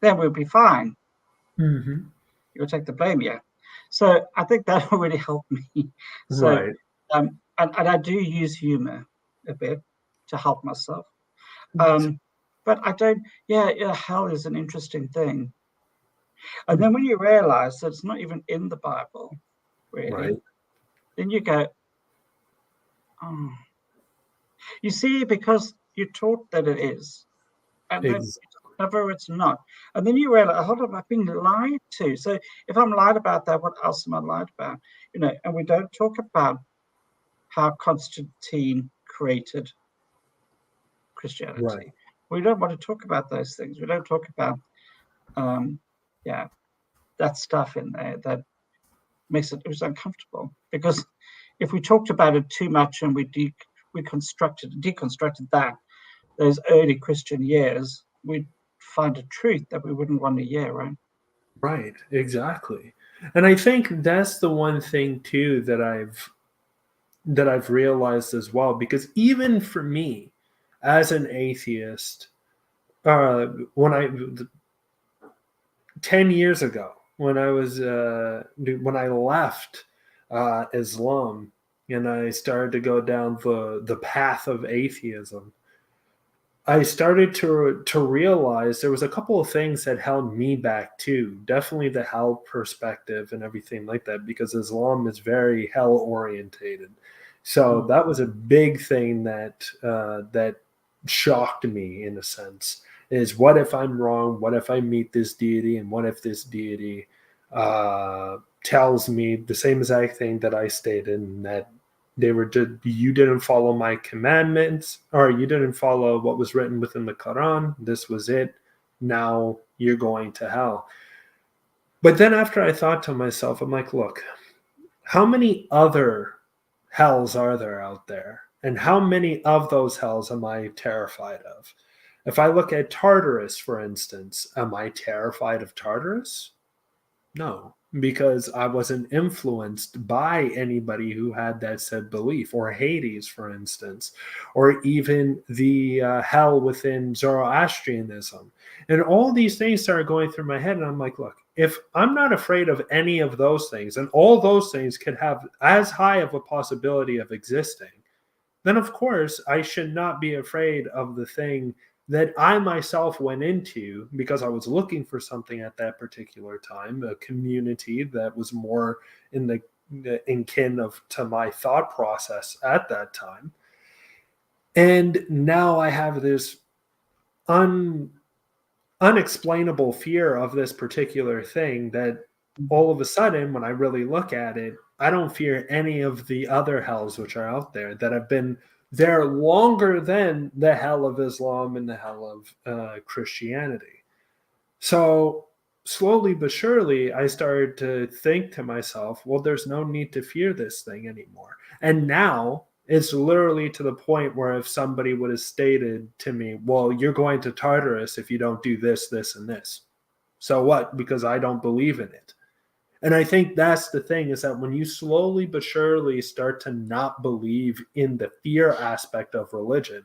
then we'll be fine. Hmm. You'll take the blame, yeah. So I think that really helped me. So, Right. and I do use humor a bit to help myself. That's- But I don't, hell is an interesting thing. And mm, then when you realize that it's not even in the Bible, right. really, then you go, oh, you see, because you're taught that it is, and then Ex- discover it's not. And then you realize, hold on, I've been lied to. So if I'm lied about that, what else am I lied about? And we don't talk about how Constantine created right. Christianity. We don't want to talk about those things. We don't talk about, um, that stuff in there that makes it was uncomfortable, because if we talked about it too much and we deconstructed that, those early Christian years, we'd find a truth that we wouldn't want to hear, right? Right, exactly. And I think that's the one thing too that I've realized as well, because even for me as an atheist, when I 10 years ago, when I left Islam and I started to go down the path of atheism, I started to realize there was a couple of things that held me back too. Definitely the hell perspective and everything like that, because Islam is very hell orientated. So that was a big thing that shocked me in a sense. Is what if I'm wrong? What if I meet this deity, and what if this deity tells me the same exact thing that I stated, and that you didn't follow my commandments, or you didn't follow what was written within the Quran. This was it. Now you're going to hell. But then after I thought to myself, I'm like, look, how many other hells are there out there? And how many of those hells am I terrified of? If I look at Tartarus, for instance, am I terrified of Tartarus? No, because I wasn't influenced by anybody who had that said belief, or Hades, for instance, or even the hell within Zoroastrianism. And all these things started going through my head, and I'm like, look, if I'm not afraid of any of those things, and all those things could have as high of a possibility of existing, then of course I should not be afraid of the thing that I myself went into because I was looking for something at that particular time, a community that was more in kin of to my thought process at that time. And now I have this unexplainable fear of this particular thing that all of a sudden, when I really look at it, I don't fear any of the other hells which are out there that have been there longer than the hell of Islam and the hell of Christianity. So slowly but surely, I started to think to myself, well, there's no need to fear this thing anymore. And now it's literally to the point where if somebody would have stated to me, well, you're going to Tartarus if you don't do this, this, and this. So what? Because I don't believe in it. And I think that's the thing, is that when you slowly but surely start to not believe in the fear aspect of religion,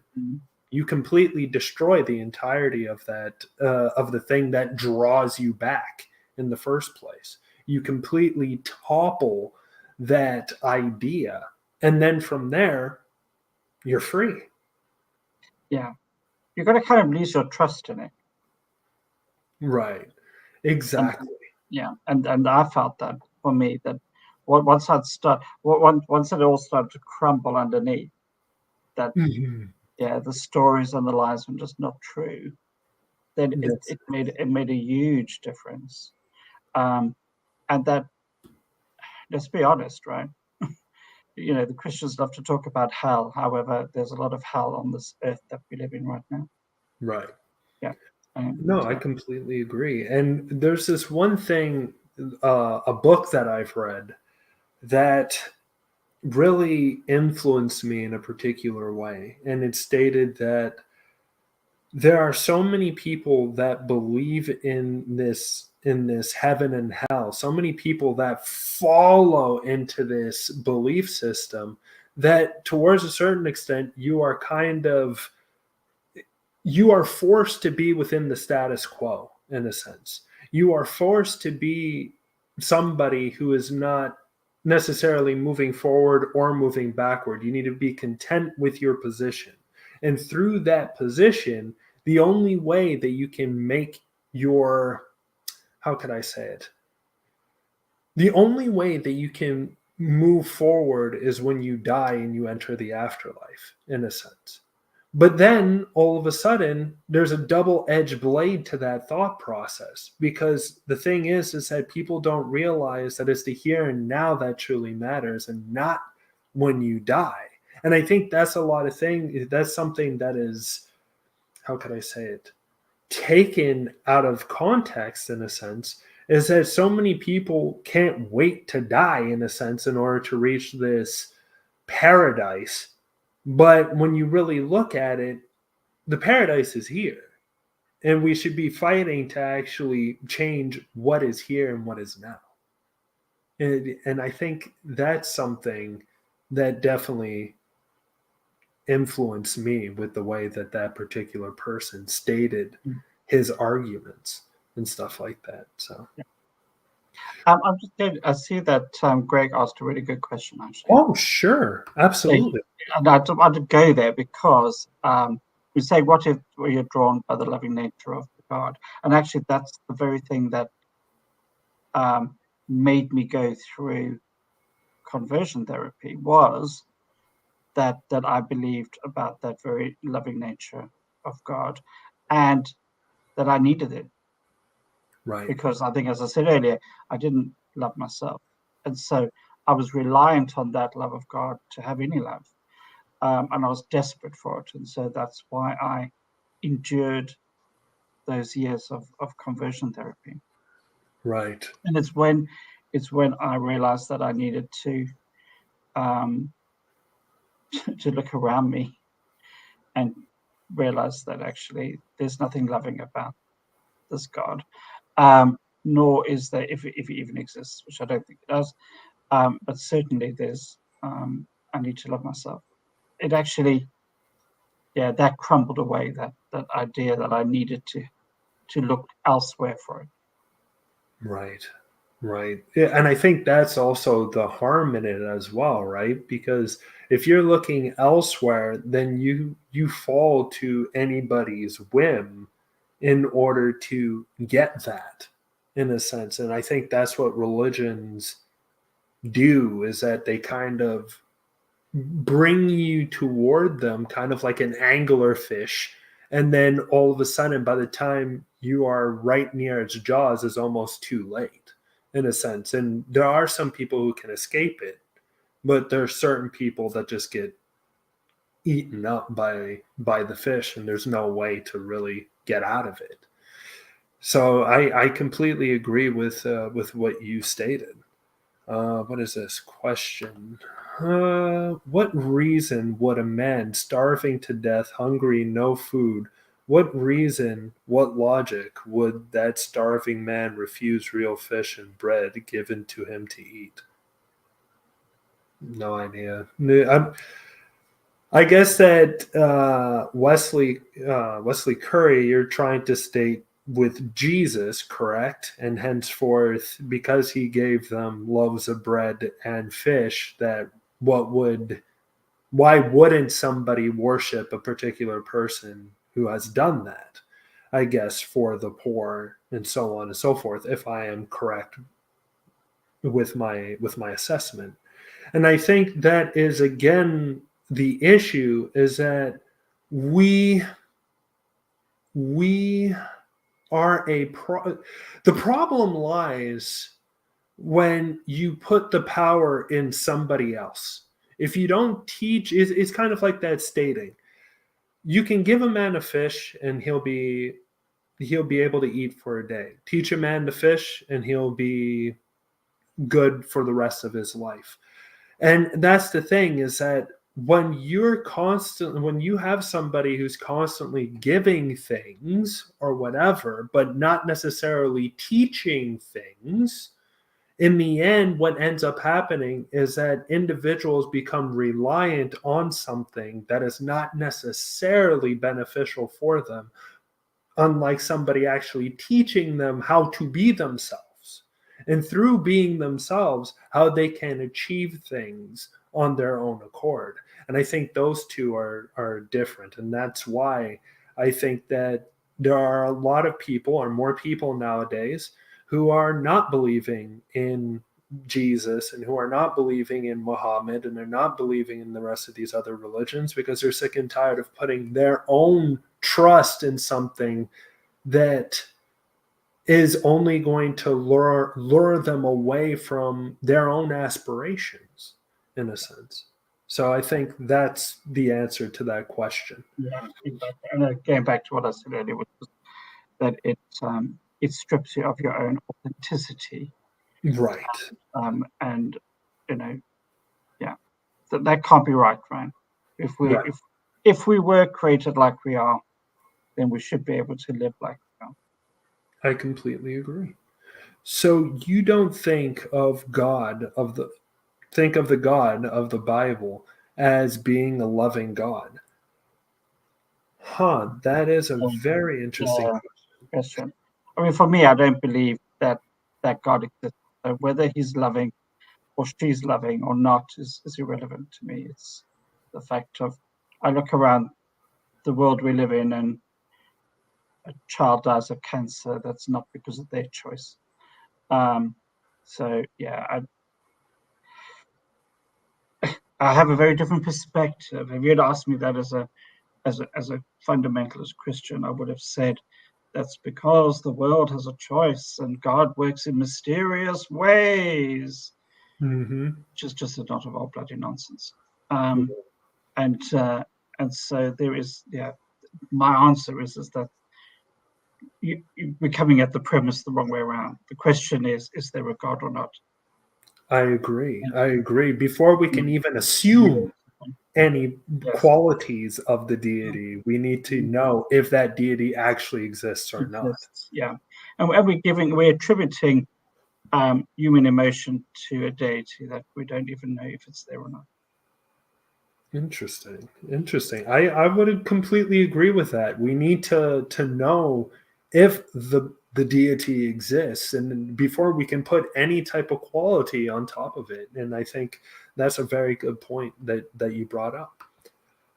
you completely destroy the entirety of that, of the thing that draws you back in the first place. You completely topple that idea. And then from there, you're free. Yeah. You've got to kind of lose your trust in it. Right. Exactly. And I felt that for me, that once once it all started to crumble underneath, that the stories and the lies were just not true, then it made a huge difference. And that, let's be honest, right? The Christians love to talk about hell. However, there's a lot of hell on this earth that we live in right now. Right. Yeah. No, I completely agree. And there's this one thing, a book that I've read that really influenced me in a particular way. And it stated that there are so many people that believe in this heaven and hell, so many people that follow into this belief system, that towards a certain extent you are forced to be within the status quo. In a sense, you are forced to be somebody who is not necessarily moving forward or moving backward. You need to be content with your position, and through that position, the only way that you can make your, how could I say it, the only way that you can move forward is when you die and you enter the afterlife, in a sense. But then all of a sudden, there's a double-edged blade to that thought process, because the thing is that people don't realize that it's the here and now that truly matters, and not when you die. And I think that's something that is, how could I say it, taken out of context, in a sense, is that so many people can't wait to die, in a sense, in order to reach this paradise. But when you really look at it, the paradise is here. And we should be fighting to actually change what is here and what is now. And I think that's something that definitely influenced me with the way that that particular person stated his arguments and stuff like that. So, I'm just going. I see that Greg asked a really good question, actually. oh, sure, absolutely. And I'd go there because we say, what if you're drawn by the loving nature of God? And actually, that's the very thing that made me go through conversion therapy, was that I believed about that very loving nature of God, and that I needed it. Right. Because I think, as I said earlier, I didn't love myself. And so I was reliant on that love of God to have any love. And I was desperate for it. And so that's why I endured those years of conversion therapy. Right. And it's when I realized that I needed to to look around me and realize that actually there's nothing loving about this God. Nor is there, if it even exists, which I don't think it does, but certainly there's, I need to love myself. It actually, that crumbled away, that idea that I needed to look elsewhere for it. Right. Right. Yeah, and I think that's also the harm in it as well, right? Because if you're looking elsewhere, then you fall to anybody's whim in order to get that, in a sense. And I think that's what religions do, is that they kind of bring you toward them, kind of like an angler fish. And then all of a sudden, by the time you are right near its jaws, is almost too late, in a sense. And there are some people who can escape it, but there are certain people that just get eaten up by the fish, and there's no way to really get out of it. So I completely agree with what you stated. What is this question? What reason would a man starving to death, hungry, no food, what reason, what logic would that starving man refuse real fish and bread given to him to eat? No idea. I guess that Wesley Curry, you're trying to state with Jesus, correct? And henceforth, because he gave them loaves of bread and fish, that why wouldn't somebody worship a particular person who has done that? I guess for the poor and so on and so forth, if I am correct with my assessment. And I think that is again the issue, is that we we are the problem lies when you put the power in somebody else. If you don't teach, it's kind of like that stating, you can give a man a fish and he'll be able to eat for a day. Teach a man to fish and he'll be good for the rest of his life. And that's the thing, is that when you have somebody who's constantly giving things or whatever, but not necessarily teaching things, in the end, what ends up happening is that individuals become reliant on something that is not necessarily beneficial for them, unlike somebody actually teaching them how to be themselves. And through being themselves, how they can achieve things on their own accord. And I think those two are different. And that's why I think that there are a lot of people, or more people nowadays, who are not believing in Jesus and who are not believing in Muhammad, and they're not believing in the rest of these other religions, because they're sick and tired of putting their own trust in something that is only going to lure them away from their own aspirations, in a sense. So I think that's the answer to that question. Yeah, exactly. And going back to what I said earlier, which was that it strips you of your own authenticity. Right. And you know, yeah. that can't be right, right? If we were created like we are, then we should be able to live like we are. I completely agree. So you don't think of the God of the Bible as being a loving God? Huh, that is a very interesting Yeah, question. I mean, for me, I don't believe that God exists. So whether he's loving or she's loving or not is irrelevant to me. It's the fact of I look around the world we live in, and a child dies of cancer. That's not because of their choice. So yeah, I have a very different perspective. If you had asked me that as a fundamentalist Christian, I would have said that's because the world has a choice and God works in mysterious ways, Mm-hmm. which is just a lot of old bloody nonsense. And so there is, yeah. My answer is that we're coming at the premise the wrong way around. The question is there a God or not? I agree. I agree. Before we can even assume any Yes. qualities of the deity, we need to know if that deity actually exists or not. Yeah, and we're attributing human emotion to a deity that we don't even know if it's there or not. Interesting. Interesting. I would completely agree with that. We need to know if the deity exists, and before we can put any type of quality on top of it. And I think that's a very good point that you brought up.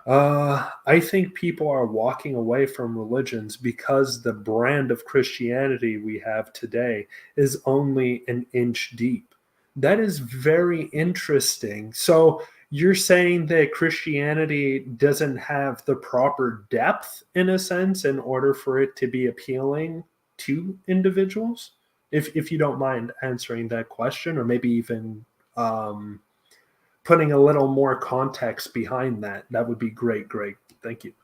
I think people are walking away from religions because the brand of Christianity we have today is only an inch deep. That is very interesting. So you're saying that Christianity doesn't have the proper depth, in a sense, in order for it to be appealing to individuals? If you don't mind answering that question, or maybe even putting a little more context behind that, that would be great. Great. Thank you.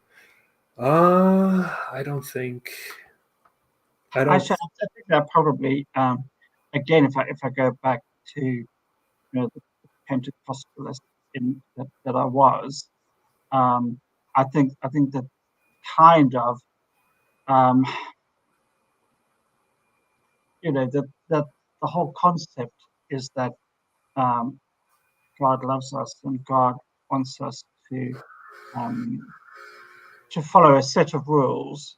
I don't think. I don't. Actually, I think that probably, again, if I go back to the Pentecostalist that I was, I think that kind of that the whole concept is that God loves us and God wants us um, to follow a set of rules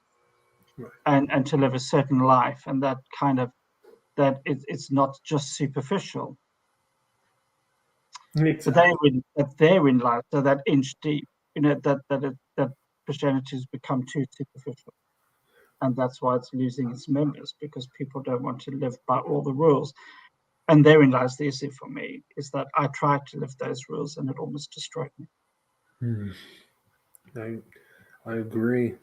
and to live a certain life, and that kind of it's not just superficial. Exactly. But therein lies, so that inch deep, that Christianity has become too superficial, and that's why it's losing its members, because people don't want to live by all the rules. And therein lies the issue for me, is that I tried to live those rules and it almost destroyed me. I agree.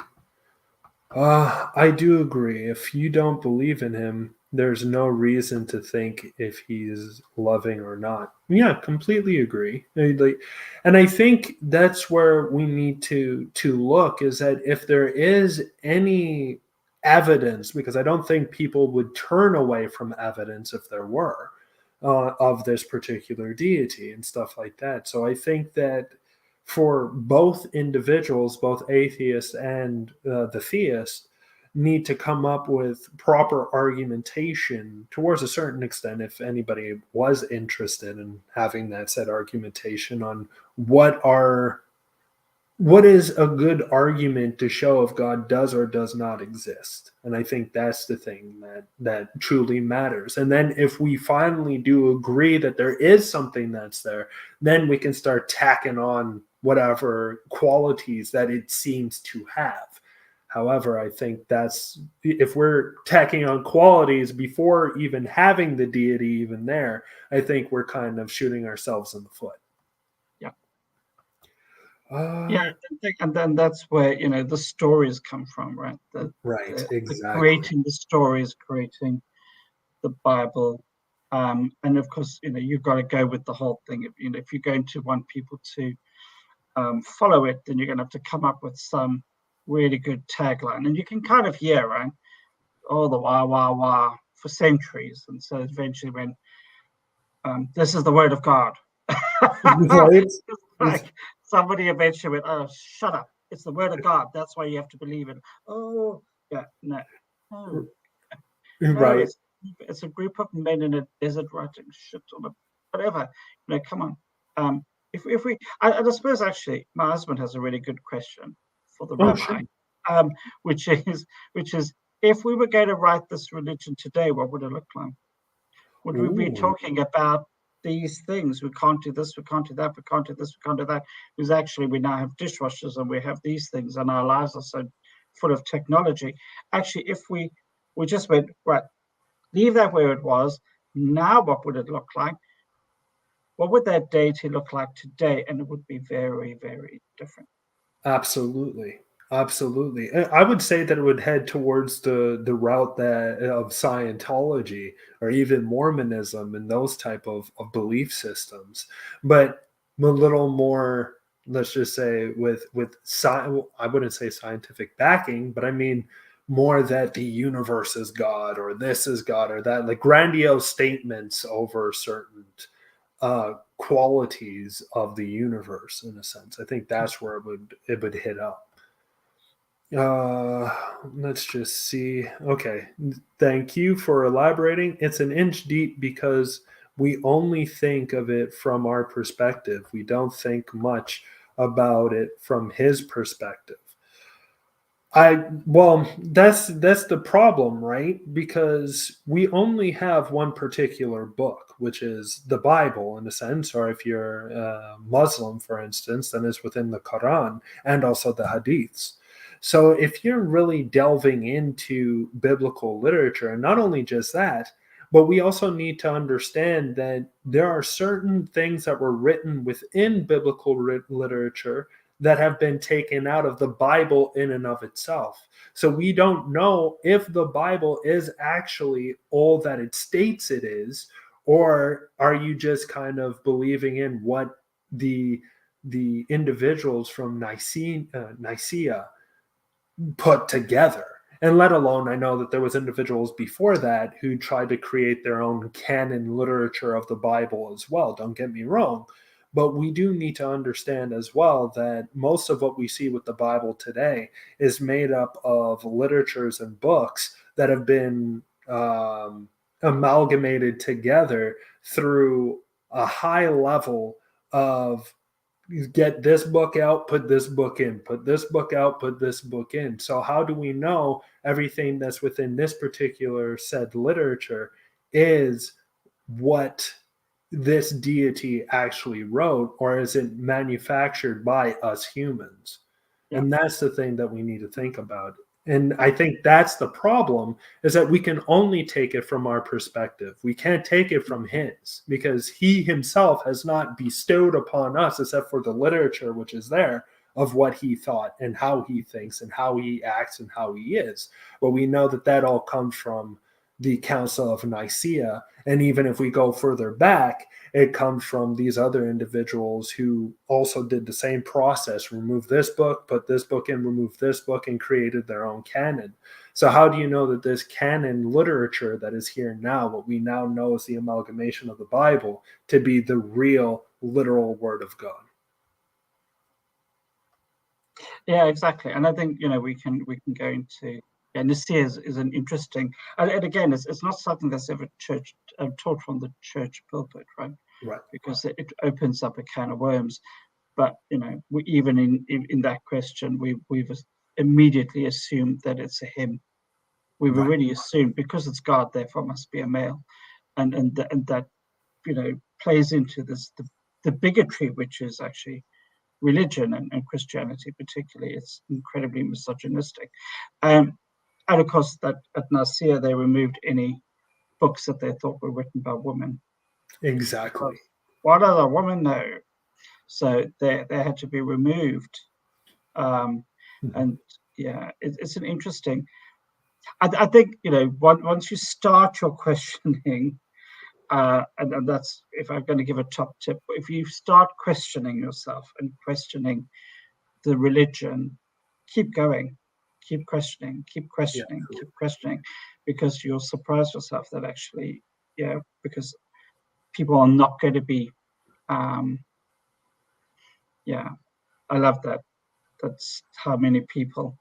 I do agree. If you don't believe in him, there's no reason to think if he's loving or not. Yeah, completely agree. And I think that's where we need to look, is that if there is any evidence, because I don't think people would turn away from evidence if there were, of this particular deity and stuff like that. So I think that for both individuals, both atheists and the theist, need to come up with proper argumentation towards a certain extent, if anybody was interested in having that said argumentation on what is a good argument to show if God does or does not exist. And I think that's the thing that truly matters. And then if we finally do agree that there is something that's there, then we can start tacking on whatever qualities that it seems to have. However, I think that's, if we're tacking on qualities before even having the deity even there, I think we're kind of shooting ourselves in the foot. Yeah, and then that's where the stories come from, right? Right, exactly. Creating the stories, creating the Bible, and of course, you've got to go with the whole thing. If you're going to want people to follow it, then you're going to have to come up with some really good tagline, and you can kind of hear, right, all the wah wah wah for centuries, and so eventually, when this is the word of God, Right? It's like somebody eventually went, "Oh, shut up! It's the word of God. That's why you have to believe it." Oh, yeah, no, no, no. Right. It's a group of men in a desert writing shit on a whatever. Come on. If we, I suppose actually, my husband has a really good question for the Oh, sure. rabbi, um, which is which is if we were going to write this religion today, what would it look like? Would we be Ooh. talking about these things? We can't do this, we can't do that, we can't do this, we can't do that. Because actually, we now have dishwashers and we have these things, and our lives are so full of technology. Actually, if we just went right, leave that where it was. Now, what would it look like? What would that deity look like today? And it would be very, very different. Absolutely. Absolutely. I would say that it would head towards the route that of Scientology or even Mormonism and those type of belief systems, but a little more, let's just say I wouldn't say scientific backing, but I mean more that the universe is God or this is God or that, like grandiose statements over certain qualities of the universe in a sense. I think that's where it would hit up. Let's just see. Okay, thank you for elaborating. It's an inch deep because we only think of it from our perspective. We don't think much about it from his perspective. That's the problem, right? Because we only have one particular book, which is the Bible in a sense, or if you're Muslim, for instance, then it's within the Quran and also the Hadiths. So if you're really delving into biblical literature, and not only just that, but we also need to understand that there are certain things that were written within biblical literature that have been taken out of the Bible in and of itself. So we don't know if the Bible is actually all that it states it is, or are you just kind of believing in what the individuals from Nicaea put together? And let alone, I know that there was individuals before that who tried to create their own canon literature of the Bible as well. Don't get me wrong, but we do need to understand as well that most of what we see with the Bible today is made up of literatures and books that have been amalgamated together through a high level of get this book out, put this book in, put this book out, put this book in. So how do we know everything that's within this particular said literature is what this deity actually wrote, or is it manufactured by us humans? Yeah. And that's the thing that we need to think about. And I think that's the problem, is that we can only take it from our perspective. We can't take it from his, because he himself has not bestowed upon us, except for the literature which is there, of what he thought and how he thinks and how he acts and how he is. But we know that that all comes from the Council of Nicaea. And even if we go further back, it comes from these other individuals who also did the same process, remove this book, put this book in, remove this book, and created their own canon. So how do you know that this canon literature that is here now, what we now know is the amalgamation of the Bible, to be the real literal word of God? Yeah, exactly. And I think we can go into, and this is an interesting, and again, it's not something that's ever taught from the church pulpit, right? Right. Because it opens up a can of worms. But we, even in that question, we've immediately assumed that it's a him. We've Right. already assumed because it's God, therefore must be a male, and that plays into the bigotry, which is actually religion and Christianity particularly. It's incredibly misogynistic. And of course, that at Nicaea, they removed any books that they thought were written by women. Exactly. What other woman? No. So they had to be removed. Um, Mhm. and yeah, it's an interesting. I think once you start your questioning, and that's if I'm going to give a top tip. If you start questioning yourself and questioning the religion, keep going, keep questioning, keep Yeah. questioning, keep questioning, because you'll surprise yourself that actually, because people are not going to be Yeah, I love that. That's how many people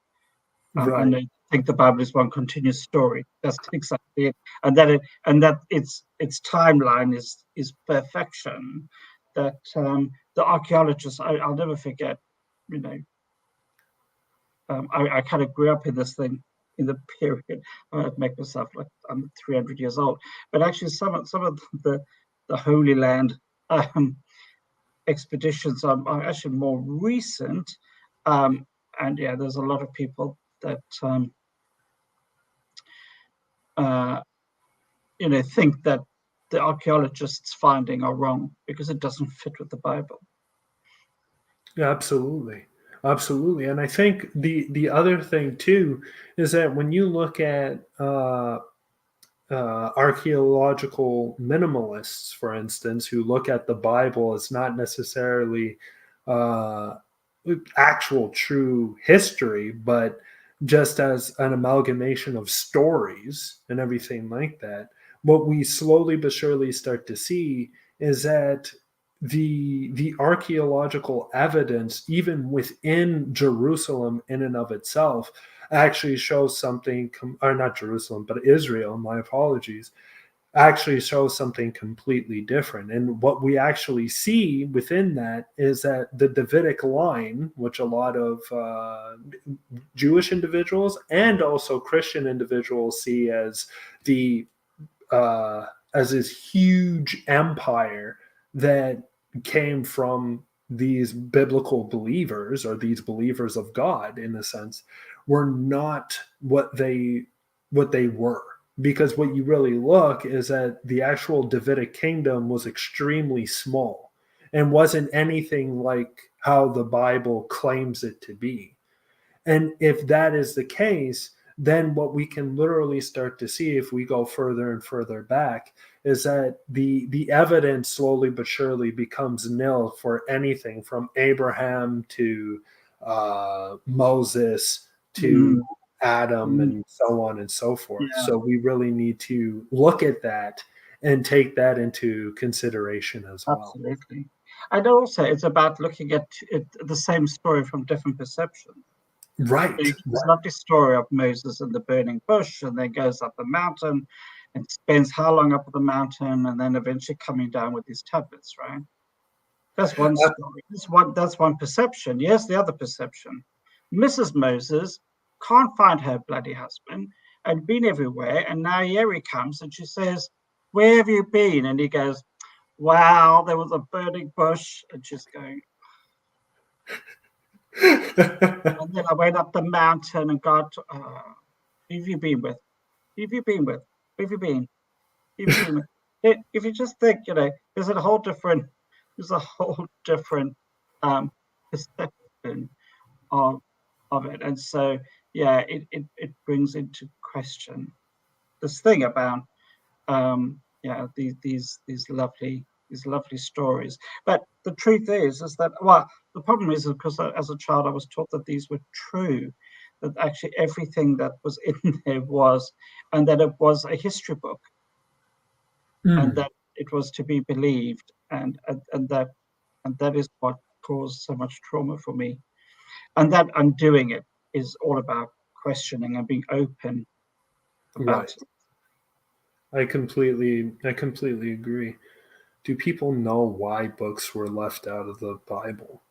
Right. and I think the Bible is one continuous story. That's exactly it. And that its timeline is perfection. That the archaeologists, I'll never forget. You know, I kind of grew up in this thing in the period. I'd make myself like I'm 300 years old, but actually some of the Holy Land expeditions are actually more recent. And yeah, there's a lot of people that think that the archaeologists' finding are wrong because it doesn't fit with the Bible. Yeah, absolutely. Absolutely. And I think the other thing too is that when you look at archaeological minimalists, for instance, who look at the Bible as not necessarily uh, actual true history, but just as an amalgamation of stories and everything like that, what we slowly but surely start to see is that the archaeological evidence, even within Jerusalem in and of itself, actually shows something, or not Jerusalem, but Israel, my apologies, actually shows something completely different. And what we actually see within that is that the Davidic line, which a lot of Jewish individuals and also Christian individuals see as the as this huge empire that came from these biblical believers or these believers of God, in a sense, were not what they were. Because what you really look is that the actual Davidic kingdom was extremely small and wasn't anything like how the Bible claims it to be. And if that is the case, then what we can literally start to see if we go further and further back is that the evidence slowly but surely becomes nil for anything from Abraham to Moses to Mm, Adam mm, and so on and so forth. yeah, So we really need to look at that and take that into consideration as well. absolutely. And also, it's about looking at the same story from different perceptions. So Right. you get this lovely story of Moses in the burning bush, and then goes up the mountain and spends how long up the mountain, and then eventually coming down with these tablets, right? That's one story. That's one perception. Yes, the other perception. Mrs. Moses can't find her bloody husband and been everywhere, and now here he comes, and she says, "Where have you been?" And he goes, "Wow, there was a burning bush," and she's going, "And then I went up the mountain and got, who have you been with? Who have you been with? Who have you been? Who have you been with?" If you just think, there's a whole different perception of it. And so, yeah, it brings into question this thing about, these lovely stories. But the truth is that, well, the problem is, of course, as a child, I was taught that these were true, that actually everything that was in there was, and that it was a history book, and Mm. that it was to be believed, and that is what caused so much trauma for me. And that undoing it is all about questioning and being open about Right. it. I completely agree. Do people know why books were left out of the Bible?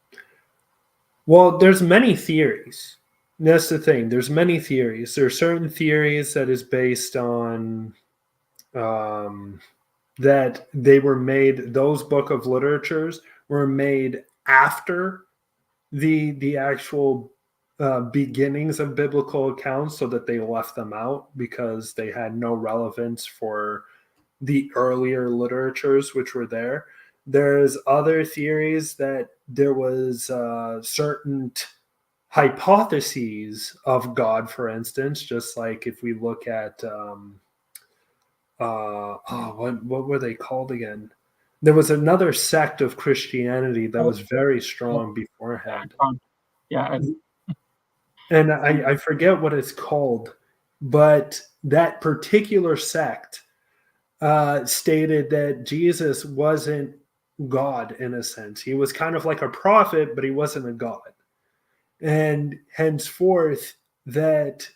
Well, there's many theories. That's the thing. There's many theories. There are certain theories that is based on um, that they were made. Those book of literatures were made after the actual beginnings of biblical accounts, so that they left them out because they had no relevance for the earlier literatures which were there. There's other theories that there was certain hypotheses of God, for instance, just like if we look at what were they called again? There was another sect of Christianity that Oh, was very oh, strong beforehand, I can't. Yeah, and I forget what it's called, but that particular sect stated that Jesus wasn't God in a sense. He was kind of like a prophet, but he wasn't a God. And henceforth, that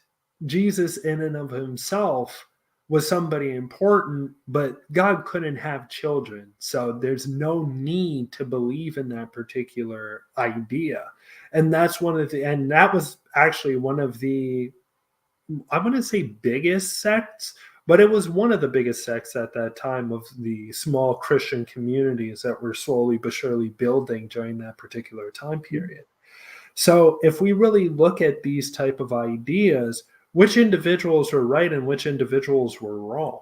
Jesus, in and of himself, was somebody important, but God couldn't have children. So there's no need to believe in that particular idea. And that's and that was actually one of the, I want to say biggest sects, but it was one of the biggest sects at that time of the small Christian communities that were slowly but surely building during that particular time period. So if we really look at these type of ideas, which individuals were right and which individuals were wrong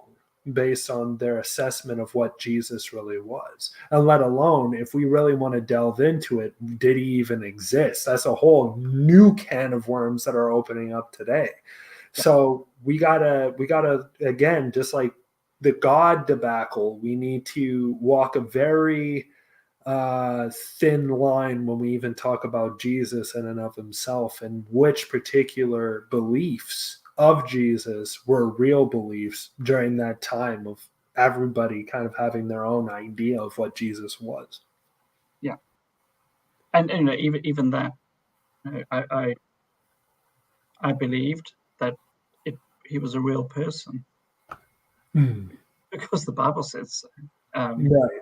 based on their assessment of what Jesus really was, and let alone if we really want to delve into it, did he even exist? That's a whole new can of worms that are opening up today. So we gotta again, just like the God debacle, we need to walk a very thin line when we even talk about Jesus in and of himself, and which particular beliefs of Jesus were real beliefs during that time of everybody kind of having their own idea of what Jesus was. Yeah, and even that, I believed that he was a real person because the Bible says so. Right.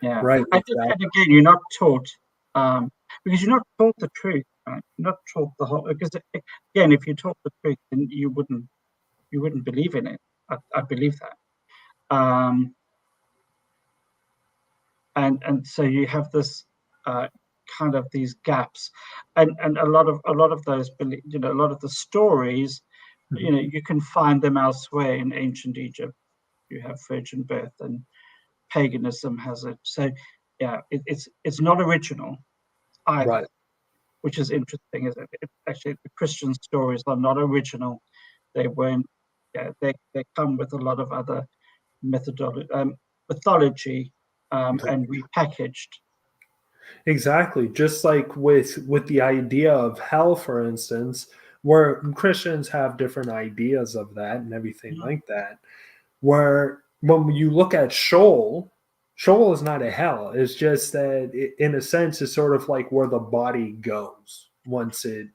Yeah, Right. and again, you're not taught because you're not taught the truth. Right? You're not taught the whole. Because again, if you taught the truth, then you wouldn't believe in it. I believe that. And so you have this kind of these gaps, and a lot of those, a lot of the stories, you can find them elsewhere in ancient Egypt. You have virgin birth, and paganism has it. So yeah, it's not original either, Right. which is interesting. Is it? Actually, the Christian stories are not original. They weren't. Yeah, they come with a lot of other mythology, and repackaged. Exactly. Just like with the idea of hell, for instance, where Christians have different ideas of that and everything like that. Where when you look at Sheol is not a hell. It's just that in a sense, it's sort of like where the body goes once it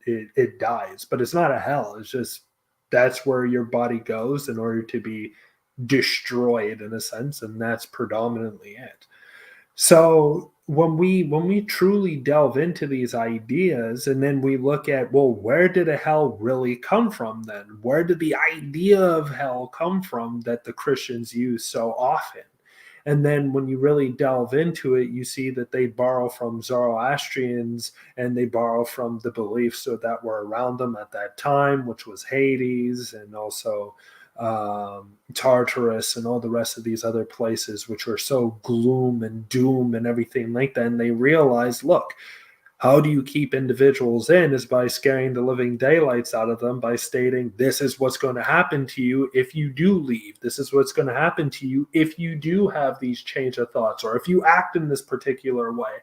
dies. But it's not a hell. It's just that's where your body goes in order to be destroyed in a sense, and that's predominantly it. So when we truly delve into these ideas, and then we look at, well, where did a hell really come from then? Where did the idea of hell come from that the Christians use so often? And then when you really delve into it, you see that they borrow from Zoroastrians, and they borrow from the beliefs that were around them at that time, which was Hades, and also Tartarus, and all the rest of these other places, which were so gloom and doom and everything like that. And they realized, look, how do you keep individuals in is by scaring the living daylights out of them, by stating, this is what's going to happen to you if you do leave. This is what's going to happen to you if you do have these change of thoughts, or if you act in this particular way.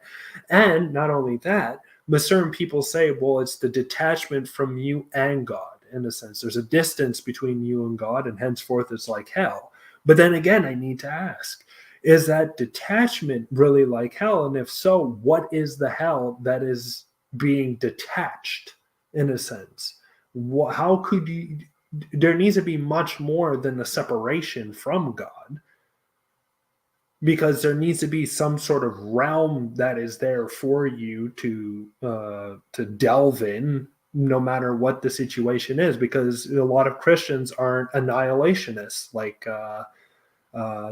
And not only that, but certain people say, well, it's the detachment from you and God. In a sense, there's a distance between you and God, and henceforth it's like hell. But then again, I need to ask, is that detachment really like hell? And if so, what is the hell that is being detached in a sense? How could you? There needs to be much more than the separation from God, because there needs to be some sort of realm that is there for you to delve in, no matter what the situation is. Because a lot of Christians aren't annihilationists like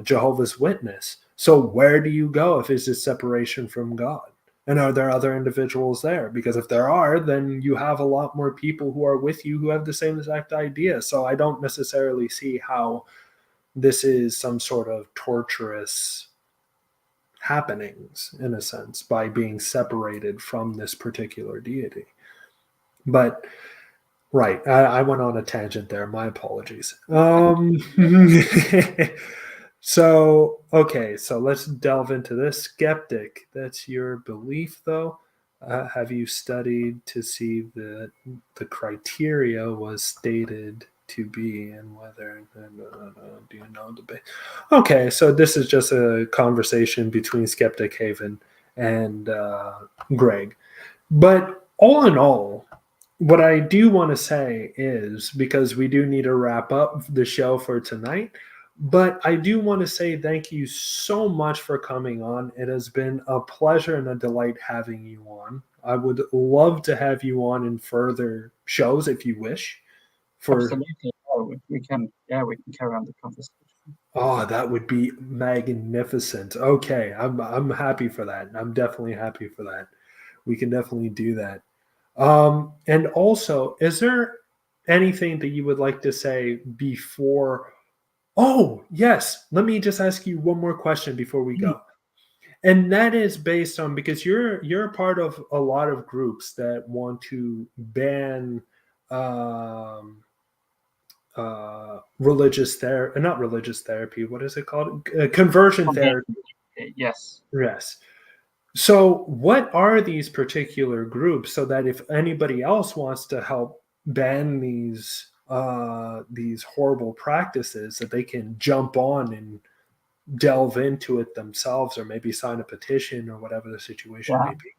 Jehovah's Witness. So where do you go if it's a separation from God? And are there other individuals there? Because if there are, then you have a lot more people who are with you who have the same exact idea. So I don't necessarily see how this is some sort of torturous happenings, in a sense, by being separated from this particular deity. But right, I went on a tangent there. My apologies. So, okay, so let's delve into this. Skeptic, that's your belief, though. Have you studied to see that the criteria was stated to be and whether do you know the base? Okay, so this is just a conversation between Skeptic Haven and Greg. But all in all, what I do want to say is, because we do need to wrap up the show for tonight, but I do want to say thank you so much for coming on. It has been a pleasure and a delight having you on. I would love to have you on in further shows if you wish. Absolutely. Oh, we can carry on the conversation. Oh, that would be magnificent. Okay, I'm happy for that. I'm definitely happy for that. We can definitely do that. And also, is there anything that you would like to say before? Oh, yes. Let me just ask you one more question before we go. And that is based on, because you're a part of a lot of groups that want to ban religious therapy, not religious therapy. What is it called? Conversion therapy. Yes. Yes. So, what are these particular groups, so that if anybody else wants to help ban these horrible practices, that they can jump on and delve into it themselves, or maybe sign a petition, or whatever the situation may be?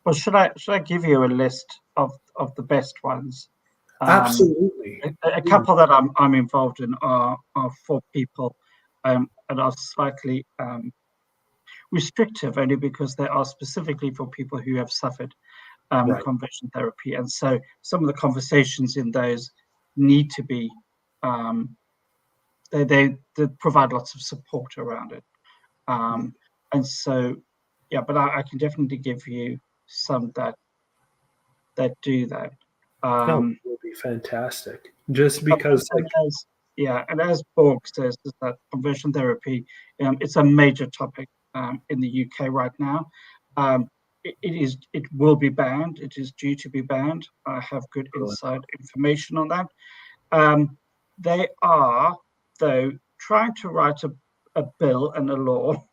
Well, should I give you a list of the best ones? Absolutely. A couple that I'm involved in are for people, and are slightly restrictive, only because they are specifically for people who have suffered Right. conversion therapy, and so some of the conversations in those need to be they provide lots of support around it, and so but I can definitely give you some that do that. No, it would be fantastic. Just because, like, And as Borg says, is that conversion therapy, it's a major topic in the UK right now. It will be banned. It is due to be banned. I have good inside information on that. They are, though, trying to write a bill and a law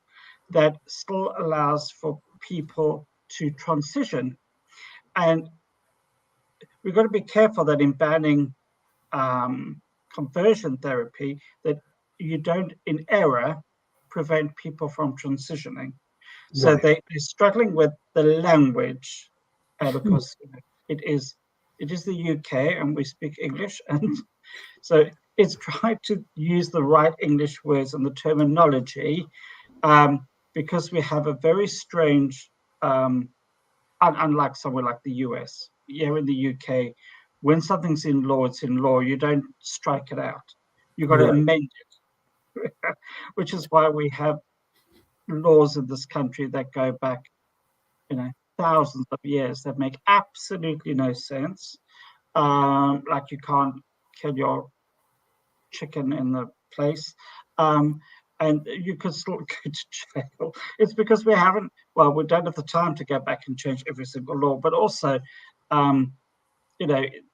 that still allows for people to transition. And we've got to be careful that in banning conversion therapy, that you don't, in error, prevent people from transitioning. So right. they're struggling with the language because it is the UK and we speak English, and so it's trying to use the right English words and the terminology, because we have a very strange, unlike somewhere like the US. Here in the UK, when something's in law, it's in law. You don't strike it out. You've got to amend it, which is why we have laws in this country that go back, thousands of years, that make absolutely no sense. Like you can't kill your chicken in the place, and you could still go to jail. It's because we don't have the time to go back and change every single law, but also,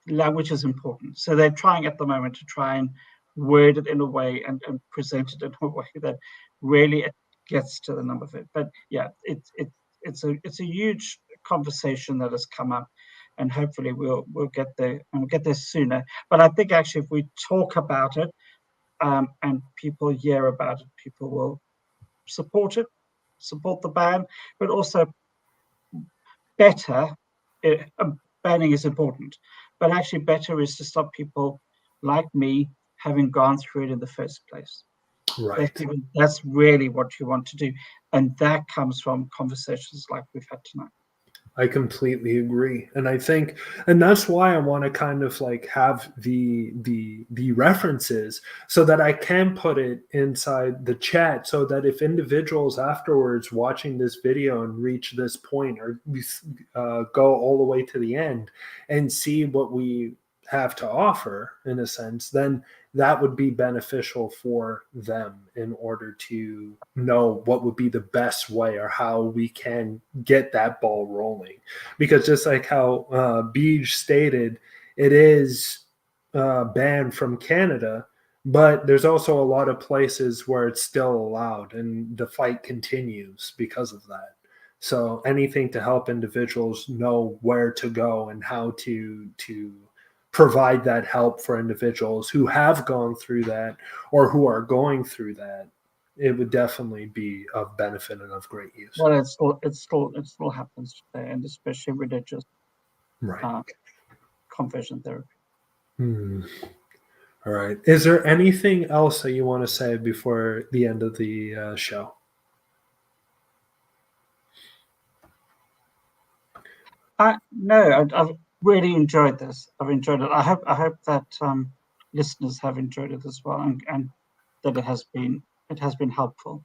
language is important. So they're trying at the moment to try and word it in a way and present it in a way that really it gets to the nub of it. But it's a huge conversation that has come up, and hopefully we'll get there, and we'll get there sooner. But I think actually if we talk about it, and people hear about it, people will support the ban. But also, banning is important, but actually better is to stop people like me having gone through it in the first place. Right. That's really what you want to do, and that comes from conversations like we've had tonight. I completely agree. And I think, and that's why I want to kind of like have the references, so that I can put it inside the chat, so that if individuals afterwards watching this video and reach this point, or go all the way to the end and see what we have to offer, in a sense, then that would be beneficial for them, in order to know what would be the best way, or how we can get that ball rolling. Because just like how Beej stated, it is banned from Canada, but there's also a lot of places where it's still allowed, and the fight continues because of that. So anything to help individuals know where to go and how to provide that help for individuals who have gone through that or who are going through that, it would definitely be of benefit and of great use. Well, it still happens today, and especially religious Right. conversion therapy. All right. Is there anything else that you want to say before the end of the show? No, I've really enjoyed this. I've enjoyed it. I hope that listeners have enjoyed it as well, and that it has been helpful.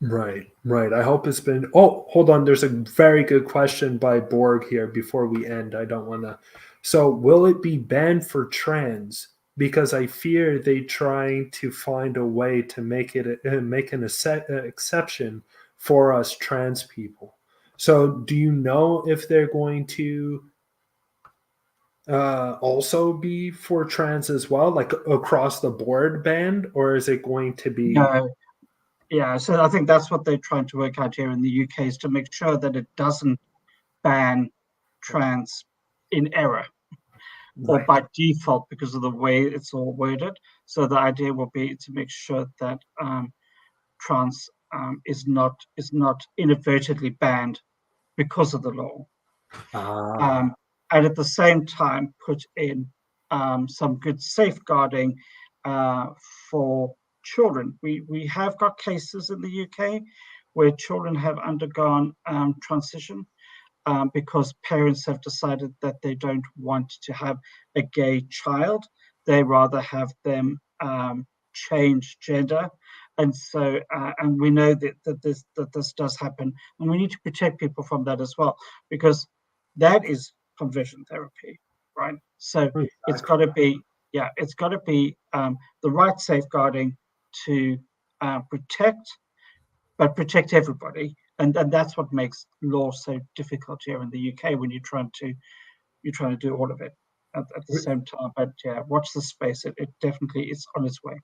Right, right. I hope it's been. Oh, hold on. There's a very good question by Borg here before we end. I don't want to. So, will it be banned for trans? Because I fear they trying to find a way to make it make an exception for us trans people. So, do you know if they're going to also be for trans as well, like across the board banned, or is it going to be? No, yeah. So I think that's what they're trying to work out here in the UK, is to make sure that it doesn't ban trans in error or Right. by default because of the way it's all worded. So the idea will be to make sure that trans is not inadvertently banned because of the law. Ah. And at the same time put in some good safeguarding for children. We have got cases in the UK where children have undergone transition because parents have decided that they don't want to have a gay child. They rather have them change gender. And so, and we know that this does happen, and we need to protect people from that as well, because that is conversion therapy, right? So it's got to be, it's got to be the right safeguarding to protect, but protect everybody, and that's what makes law so difficult here in the UK when you're trying to do all of it at the same time. But yeah, watch the space. It definitely is on its way.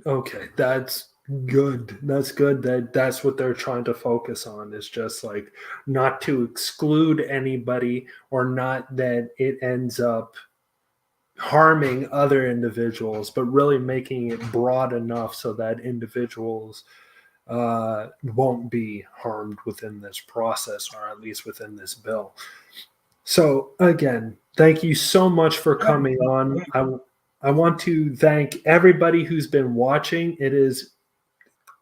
Okay, that's good. That's good that's what they're trying to focus on, is just like not to exclude anybody or not that it ends up harming other individuals, but really making it broad enough so that individuals won't be harmed within this process, or at least within this bill. So again, thank you so much for coming on. I want to thank everybody who's been watching. It is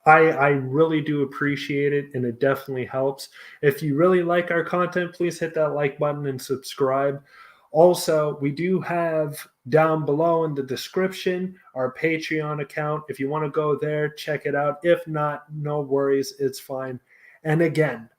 I really do appreciate it, and it definitely helps. If you really like our content, please hit that like button and subscribe. Also, we do have down below in the description our Patreon account. If you want to go there, check it out. If not, no worries, it's fine. And again,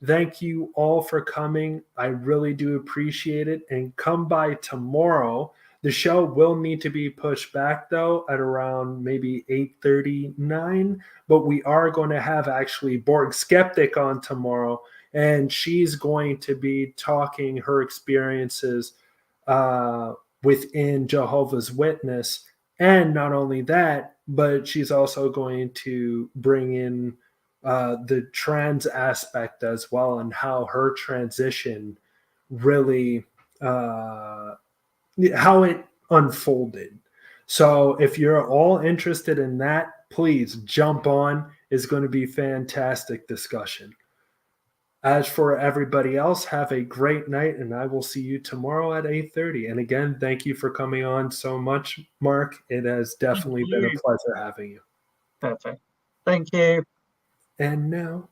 thank you all for coming. I really do appreciate it. And come by tomorrow. The show will need to be pushed back though at around maybe 8:39, but we are going to have actually Borg Skeptic on tomorrow, and she's going to be talking her experiences within Jehovah's Witness. And not only that, but she's also going to bring in the trans aspect as well, and how her transition really how it unfolded. So if you're all interested in that, please jump on. It's going to be fantastic discussion. As for everybody else, have a great night, and I will see you tomorrow at 8:30. And again, thank you for coming on so much, Mark. It has definitely been a pleasure having you. Perfect. Thank you. And now